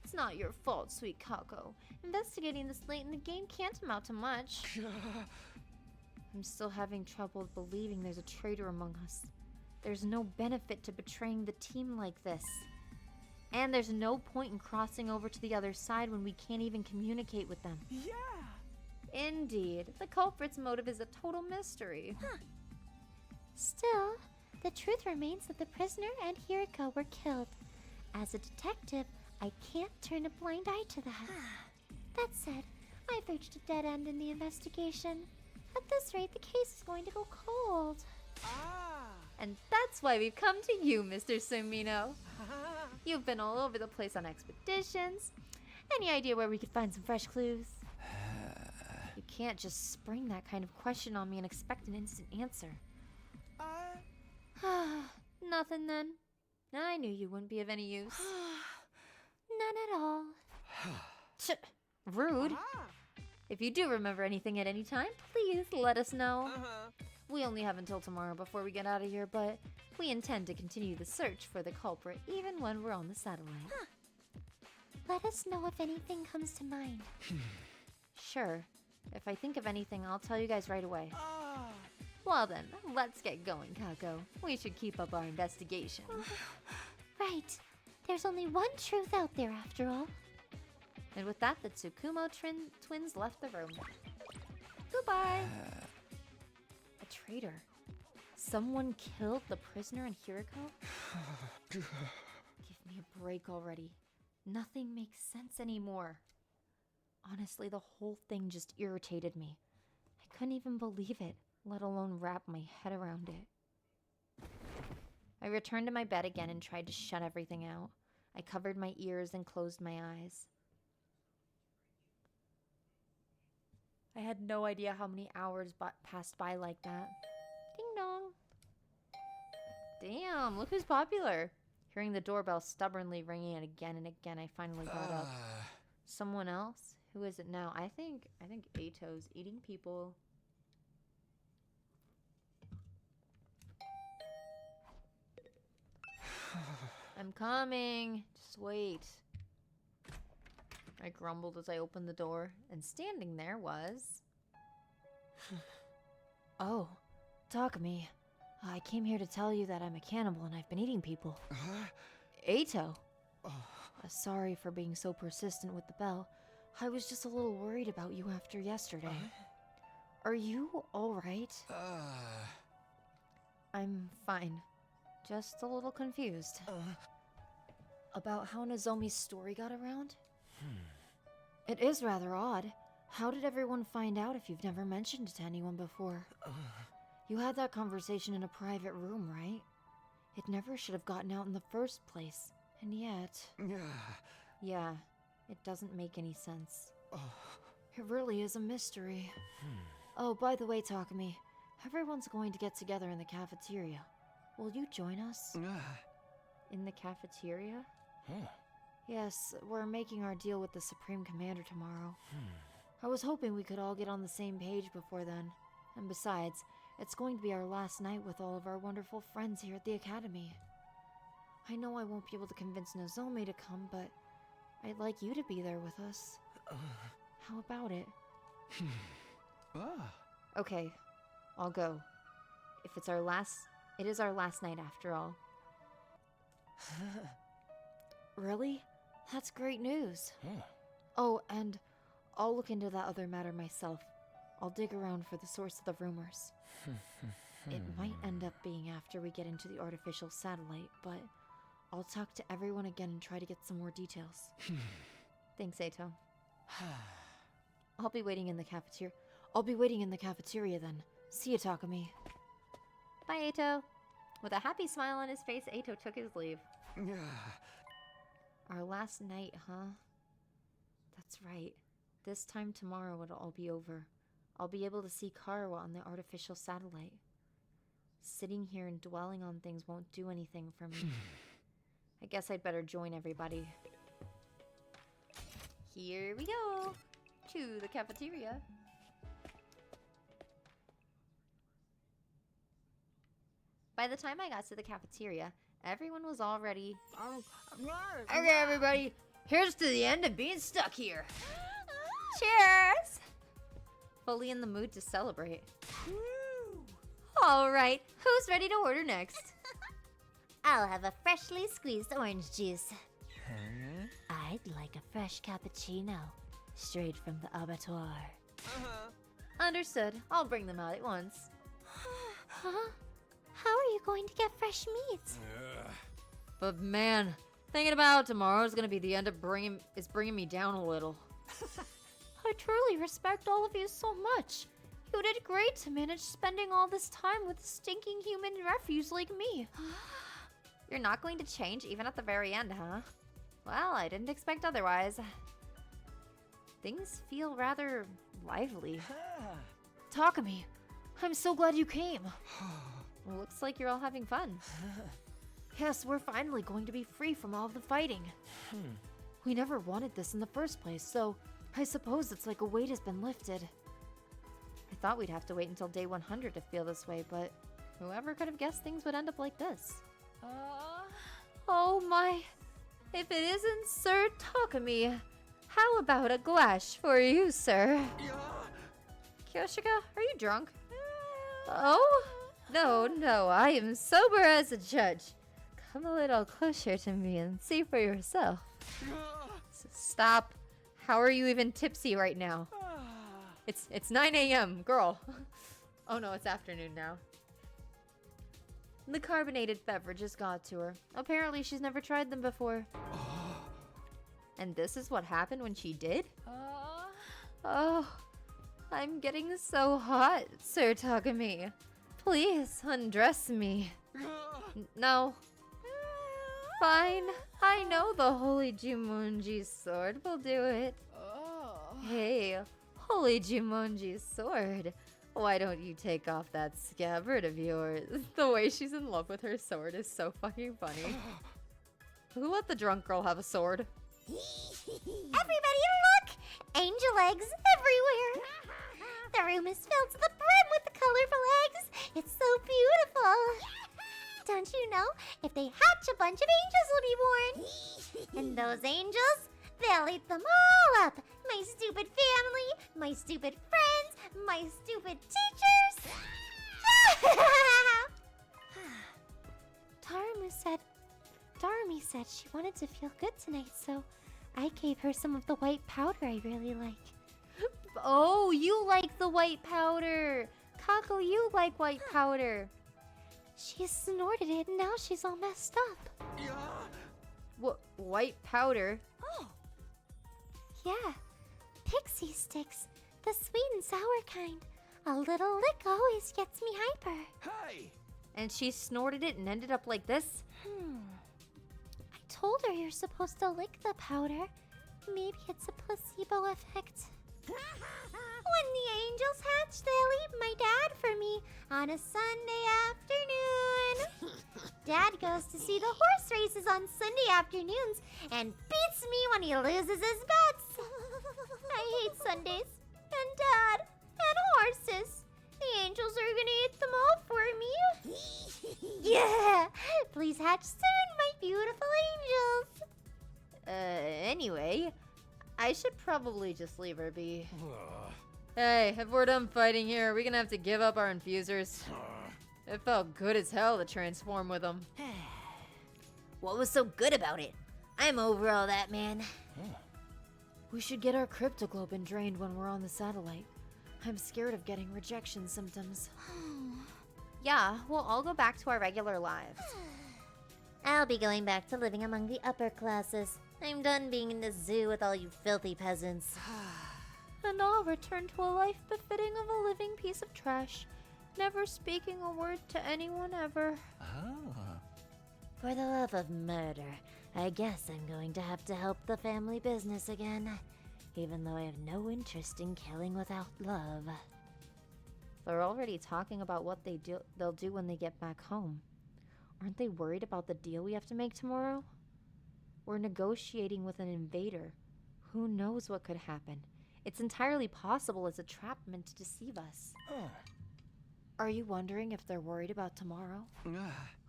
It's not your fault, sweet Kako. Investigating this late in the game can't amount to much. I'm still having trouble believing there's a traitor among us. There's no benefit to betraying the team like this. And there's no point in crossing over to the other side when we can't even communicate with them. Yeah! Indeed. The culprit's motive is a total mystery. Still, the truth remains that the prisoner and Hiriko were killed. As a detective, I can't turn a blind eye to that. That said, I've reached a dead end in the investigation. At this rate, the case is going to go cold. And that's why we've come to you, Mr. Sumino. You've been all over the place on expeditions. Any idea where we could find some fresh clues? You can't just spring that kind of question on me and expect an instant answer. Nothing then. I knew you wouldn't be of any use. None at all. Rude. If you do remember anything at any time, please let us know. We only have until tomorrow before we get out of here, but we intend to continue the search for the culprit even when we're on the satellite. Let us know if anything comes to mind. Sure. If I think of anything, I'll tell you guys right away. Well then, let's get going, Kako. We should keep up our investigation. Right. There's only one truth out there after all. And with that, the Tsukumo twins left the room. Goodbye! A traitor. Someone killed the prisoner and Hiriko? Give me a break already. Nothing makes sense anymore. Honestly, the whole thing just irritated me. I couldn't even believe it, let alone wrap my head around it. I returned to my bed again and tried to shut everything out. I covered my ears and closed my eyes. I had no idea how many hours passed by like that. Ding dong. Damn, look who's popular. Hearing the doorbell stubbornly ringing again and again, I finally got up. Someone else? Who is it now? I think Ato's eating people. I'm coming. Just wait. I grumbled as I opened the door, and standing there was... Oh, Takumi. I came here to tell you that I'm a cannibal and I've been eating people. Eito. Sorry for being so persistent with the bell. I was just a little worried about you after yesterday. Are you alright? I'm fine. Just a little confused. About how Nozomi's story got around? It is rather odd. How did everyone find out if you've never mentioned it to anyone before? You had that conversation in a private room, right? It never should have gotten out in the first place. And yet... Yeah, it doesn't make any sense. It really is a mystery. Oh, by the way, Takumi, everyone's going to get together in the cafeteria. Will you join us? In the cafeteria? Yes, we're making our deal with the Supreme Commander tomorrow. I was hoping we could all get on the same page before then. And besides, it's going to be our last night with all of our wonderful friends here at the Academy. I know I won't be able to convince Nozomi to come, but I'd like you to be there with us. How about it? Okay, I'll go. If it's our last... It is our last night after all. Really? That's great news. Oh, and I'll look into that other matter myself. I'll dig around for the source of the rumors. It might end up being after we get into the artificial satellite, but I'll talk to everyone again and try to get some more details. Thanks, Eito. I'll be waiting in the cafeteria. I'll be waiting in the cafeteria then. See you, Takumi. Bye, Eito. With a happy smile on his face, Eito took his leave. Our last night, huh? That's right. This time tomorrow it'll all be over. I'll be able to see Karawa on the artificial satellite. Sitting here and dwelling on things won't do anything for me. I guess I'd better join everybody. Here we go! To the cafeteria. By the time I got to the cafeteria, everyone was already... Okay, everybody, here's to the end of being stuck here. Cheers! Fully in the mood to celebrate. Alright, who's ready to order next? I'll have a freshly squeezed orange juice. I'd like a fresh cappuccino, straight from the abattoir. Understood. I'll bring them out at once. Huh? How are you going to get fresh meat? But man, thinking about tomorrow is gonna be the end of bringing me down a little. I truly respect all of you so much. You did great to manage spending all this time with a stinking human refuse like me. You're not going to change even at the very end, huh? Well, I didn't expect otherwise. Things feel rather lively. Takumi, I'm so glad you came. Looks like you're all having fun. Yes, we're finally going to be free from all the fighting. We never wanted this in the first place, so I suppose it's like a weight has been lifted. I thought we'd have to wait until day 100 to feel this way, but whoever could have guessed things would end up like this? Oh my... If it isn't Sir Takumi, how about a glass for you, sir? Kyoshika, are you drunk? Oh? No, I am sober as a judge. Come a little closer to me and see for yourself. Stop. How are you even tipsy right now? It's 9 a.m., girl. Oh no, it's afternoon now. The carbonated beverages got to her. Apparently she's never tried them before. And this is what happened when she did? Oh, I'm getting so hot, Sir Takumi. Please undress me. No. Fine. I know the Holy Jumonji's sword will do it. Hey, Holy Jumonji's sword. Why don't you take off that scabbard of yours? The way she's in love with her sword is so fucking funny. Who let the drunk girl have a sword? Everybody look! Angel eggs everywhere! The room is filled to the brim with the colorful eggs! It's so beautiful! Don't you know? If they hatch, a bunch of angels will be born. And those angels, they'll eat them all up. My stupid family, my stupid friends, my stupid teachers. Darmy said she wanted to feel good tonight, so I gave her some of the white powder I really like. Oh, you like the white powder. Kako, you like white powder. She snorted it and now she's all messed up. What, white powder? Oh. Yeah, pixie sticks. The sweet and sour kind. A little lick always gets me hyper. Hey! And she snorted it and ended up like this? I told her you're supposed to lick the powder. Maybe it's a placebo effect. When the angels hatch, they'll eat my dad for me on a Sunday afternoon. Dad goes to see the horse races on Sunday afternoons and beats me when he loses his bets. I hate Sundays and Dad and horses. The angels are gonna eat them all for me. Yeah! Please hatch soon, my beautiful angels. Anyway, I should probably just leave her be. Hey, if we're done fighting here, are we gonna have to give up our infusers? It felt good as hell to transform with them. What was so good about it? I'm over all that, man. We should get our cryptoglobin drained when we're on the satellite. I'm scared of getting rejection symptoms. Yeah, we'll all go back to our regular lives. I'll be going back to living among the upper classes. I'm done being in the zoo with all you filthy peasants. And I'll return to a life befitting of a living piece of trash, never speaking a word to anyone ever. For the love of murder, I guess I'm going to have to help the family business again, even though I have no interest in killing without love. They're already talking about what they'll do when they get back home. Aren't they worried about the deal we have to make tomorrow? We're negotiating with an invader. Who knows what could happen? It's entirely possible it's a trap meant to deceive us. Are you wondering if they're worried about tomorrow?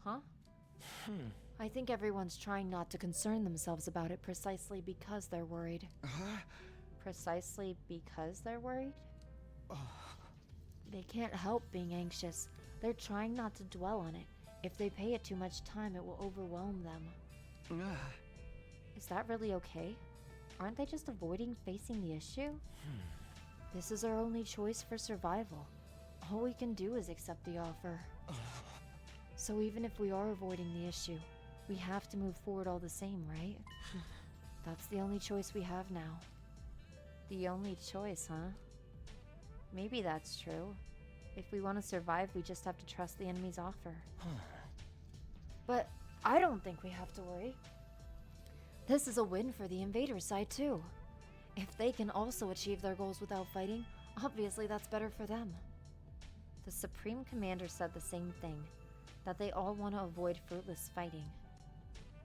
Huh? I think everyone's trying not to concern themselves about it precisely because they're worried. Precisely because they're worried? They can't help being anxious. They're trying not to dwell on it. If they pay it too much time, it will overwhelm them. Is that really okay? Aren't they just avoiding facing the issue? This is our only choice for survival. All we can do is accept the offer. So even if we are avoiding the issue, we have to move forward all the same, right? That's the only choice we have now. The only choice, huh? Maybe that's true. If we want to survive, we just have to trust the enemy's offer. But I don't think we have to worry. This is a win for the invader side too. If they can also achieve their goals without fighting, obviously that's better for them. The Supreme Commander said the same thing, that they all want to avoid fruitless fighting.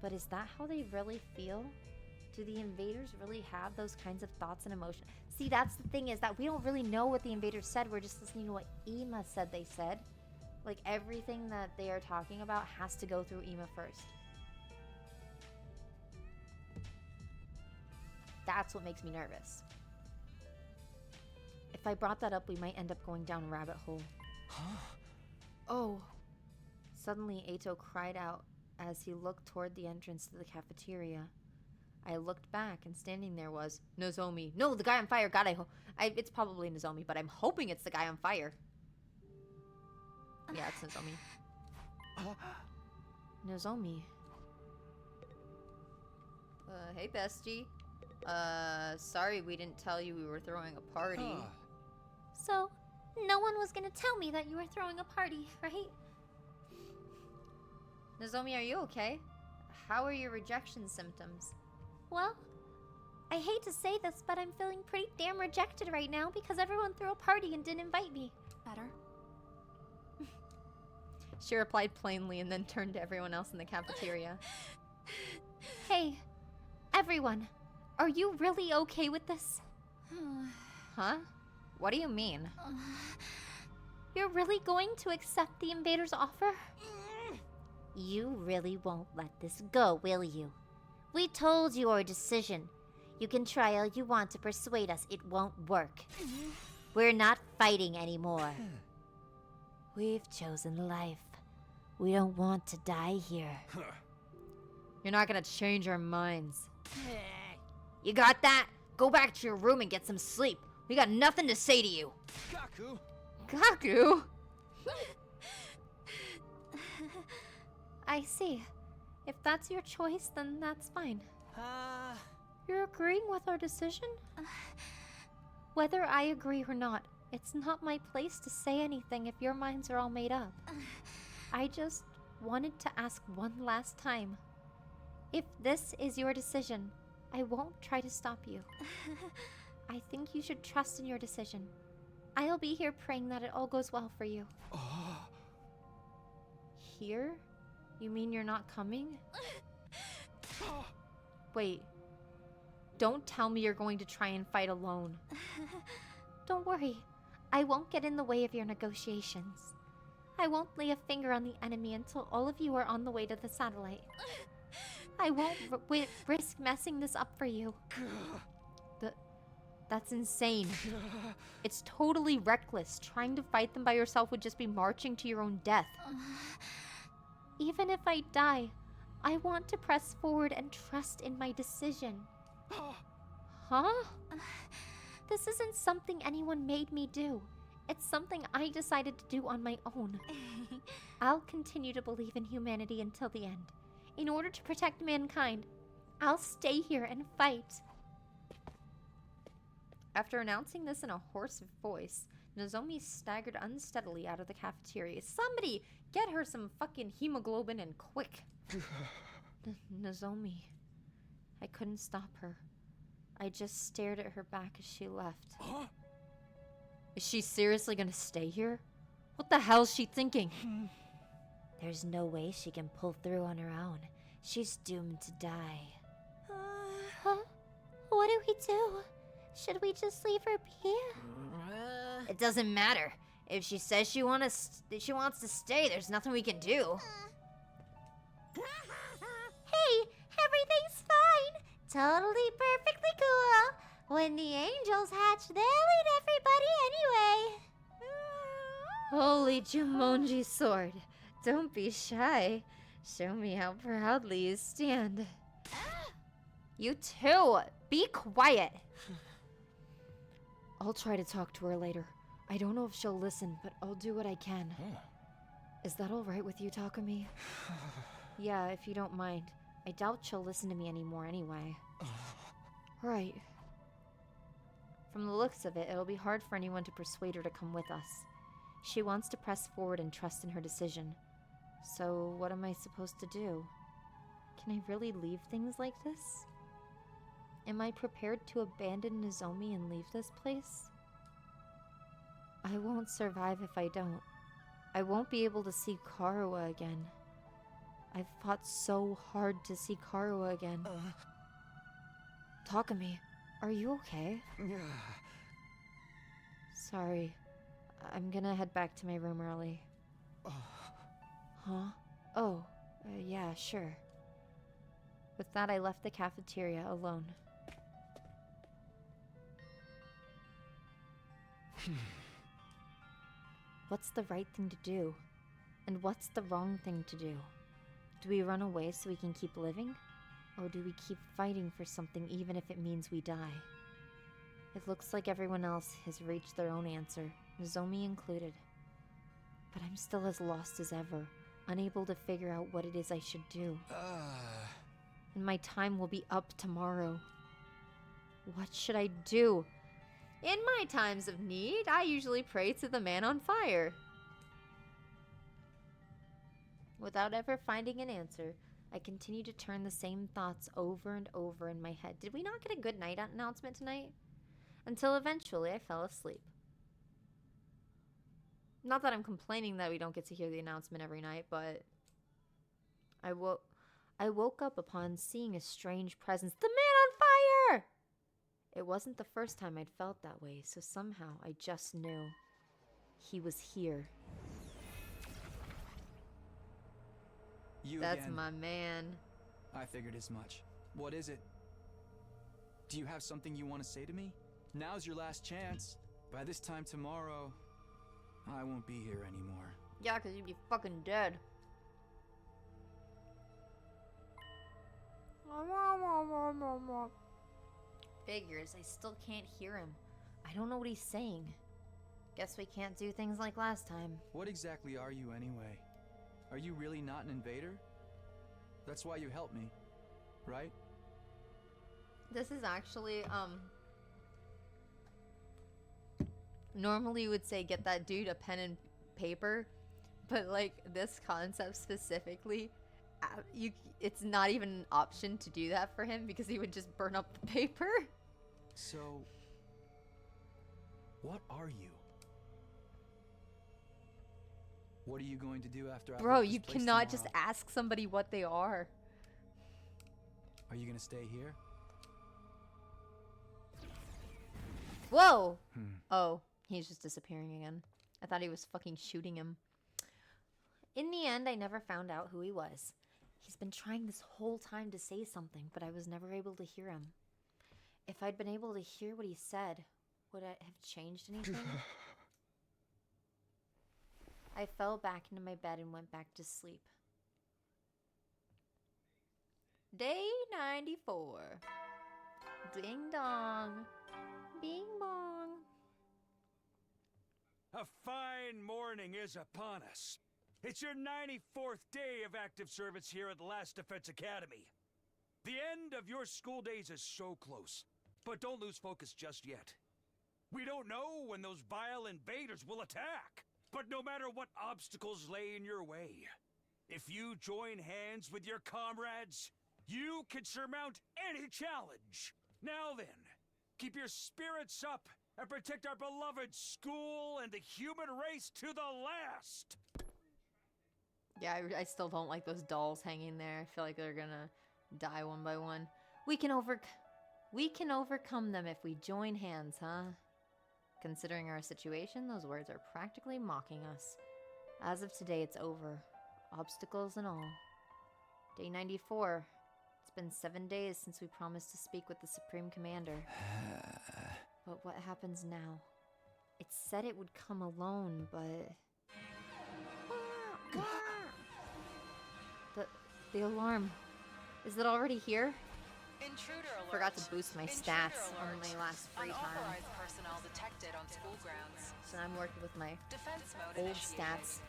But is that how they really feel? Do the invaders really have those kinds of thoughts and emotions? See, that's the thing, is that we don't really know what the invaders said. We're just listening to what Ema said they said. Like, everything that they are talking about has to go through Ema first. That's what makes me nervous. If I brought that up, we might end up going down a rabbit hole. Oh. Suddenly, Eito cried out as he looked toward the entrance to the cafeteria. I looked back, and standing there was Nozomi. No, the guy on fire. God, it's probably Nozomi, but I'm hoping it's the guy on fire. Yeah, it's Nozomi. Nozomi. Hey, bestie. Sorry we didn't tell you we were throwing a party. So, no one was gonna tell me that you were throwing a party, right? Nozomi, are you okay? How are your rejection symptoms? Well, I hate to say this, but I'm feeling pretty damn rejected right now because everyone threw a party and didn't invite me. Better. She replied plainly and then turned to everyone else in the cafeteria. Hey, everyone, are you really okay with this? Huh? What do you mean? You're really going to accept the invader's offer? You really won't let this go, will you? We told you our decision. You can try all you want to persuade us. It won't work. We're not fighting anymore. We've chosen life. We don't want to die here. You're not gonna change our minds. You got that? Go back to your room and get some sleep. We got nothing to say to you. Gaku! Gaku? I see. If that's your choice, then that's fine. You're agreeing with our decision? Whether I agree or not, it's not my place to say anything if your minds are all made up. I just wanted to ask one last time. If this is your decision, I won't try to stop you. I think you should trust in your decision. I'll be here praying that it all goes well for you. Here? You mean you're not coming? Wait. Don't tell me you're going to try and fight alone. Don't worry. I won't get in the way of your negotiations. I won't lay a finger on the enemy until all of you are on the way to the satellite. I won't risk messing this up for you. That's insane. It's totally reckless. Trying to fight them by yourself would just be marching to your own death. Even if I die, I want to press forward and trust in my decision. Huh? This isn't something anyone made me do. It's something I decided to do on my own. I'll continue to believe in humanity until the end. In order to protect mankind, I'll stay here and fight. After announcing this in a hoarse voice, Nozomi staggered unsteadily out of the cafeteria. Somebody get her some fucking hemoglobin and quick. Nozomi. I couldn't stop her. I just stared at her back as she left. Is she seriously gonna stay here? What the hell's she thinking? There's no way she can pull through on her own. She's doomed to die. Huh? What do we do? Should we just leave her be? It doesn't matter. If she says she wants to stay, there's nothing we can do. Hey, everything's fine. Totally perfectly cool. When the angels hatch, they'll eat everybody anyway. Holy Jumonji sword. Don't be shy. Show me how proudly you stand. You too. Be quiet. I'll try to talk to her later. I don't know if she'll listen, but I'll do what I can. Is that all right with you, Takumi? Yeah, if you don't mind. I doubt she'll listen to me anymore anyway. Right. From the looks of it, it'll be hard for anyone to persuade her to come with us. She wants to press forward and trust in her decision. So, what am I supposed to do? Can I really leave things like this? Am I prepared to abandon Nozomi and leave this place? I won't survive if I don't. I won't be able to see Karuha again. I've fought so hard to see Karuha again. Takumi, are you okay? Sorry. I'm gonna head back to my room early. Huh? Oh, yeah, sure. With that, I left the cafeteria alone. What's the right thing to do? And what's the wrong thing to do? Do we run away so we can keep living? Or do we keep fighting for something even if it means we die? It looks like everyone else has reached their own answer, Nozomi included. But I'm still as lost as ever, unable to figure out what it is I should do. And my time will be up tomorrow. What should I do? In my times of need, I usually pray to the man on fire. Without ever finding an answer, I continue to turn the same thoughts over and over in my head. Did we not get a good night announcement tonight? Until eventually I fell asleep. Not that I'm complaining that we don't get to hear the announcement every night, but I woke up upon seeing a strange presence. The man on fire! It wasn't the first time I'd felt that way, so somehow I just knew. He was here. You That's again. my man. I figured as much. What is it? Do you have something you want to say to me? Now's your last chance. By this time tomorrow, I won't be here anymore. Yeah, because you'd be fucking dead. Figures, I still can't hear him. I don't know what he's saying. Guess we can't do things like last time. What exactly are you anyway? Are you really not an invader? That's why you helped me, right? This is actually, normally you would say get that dude a pen and paper, but like this concept specifically, it's not even an option to do that for him because he would just burn up the paper. So, what are you? What are you going to do after I Bro, leave this you place cannot just tomorrow? ask somebody what they are. Are you gonna stay here? Whoa! Oh, he's just disappearing again. I thought he was fucking shooting him. In the end, I never found out who he was. He's been trying this whole time to say something, but I was never able to hear him. If I'd been able to hear what he said, would it have changed anything? I fell back into my bed and went back to sleep. Day 94. Ding dong. Bing bong. A fine morning is upon us. It's your 94th day of active service here at Last Defense Academy. The end of your school days is so close, but don't lose focus just yet. We don't know when those vile invaders will attack, but no matter what obstacles lay in your way, if you join hands with your comrades, you can surmount any challenge. Now then, keep your spirits up and protect our beloved school and the human race to the last. Yeah, I still don't like those dolls hanging there. I feel like they're gonna die one by one. We can overcome them if we join hands, huh? Considering our situation, those words are practically mocking us. As of today, it's over. Obstacles and all. Day 94. It's been 7 days since we promised to speak with the Supreme Commander. But what happens now? It said it would come alone, but... The alarm. Is it already here? Intruder alert. Forgot to boost my stats on my last free time. Unauthorized personnel detected on school grounds. So I'm working with my Defense mode old initiated. stats.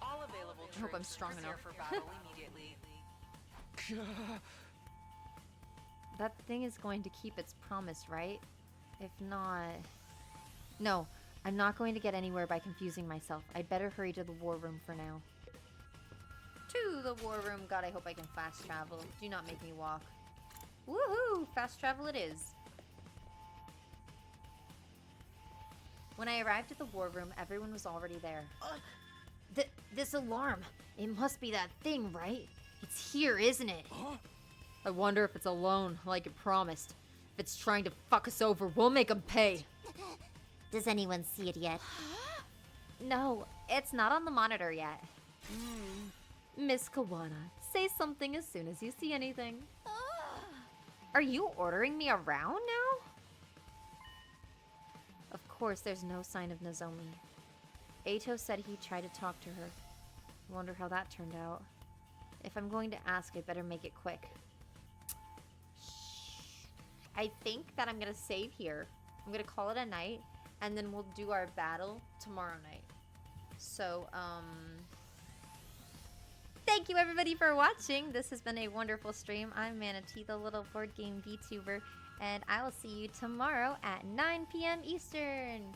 All available I hope I'm troops strong prepare enough. for battle immediately. That thing is going to keep its promise, right? If not... No, I'm not going to get anywhere by confusing myself. I'd better hurry to the war room for now. To the war room. God, I hope I can fast travel. Do not make me walk. Woohoo! Fast travel it is. When I arrived at the war room, everyone was already there. This alarm. It must be that thing, right? It's here, isn't it? Huh? I wonder if it's alone, like it promised. If it's trying to fuck us over, we'll make them pay. Does anyone see it yet? No, it's not on the monitor yet. Miss Kawana, say something as soon as you see anything. Are you ordering me around now? Of course, there's no sign of Nozomi. Eito said he tried to talk to her. Wonder how that turned out. If I'm going to ask, I better make it quick. I think that I'm gonna save here. I'm gonna call it a night, and then we'll do our battle tomorrow night. So, thank you everybody for watching. This has been a wonderful stream. I'm Manatee, the little board game VTuber, and I will see you tomorrow at 9 p.m. Eastern.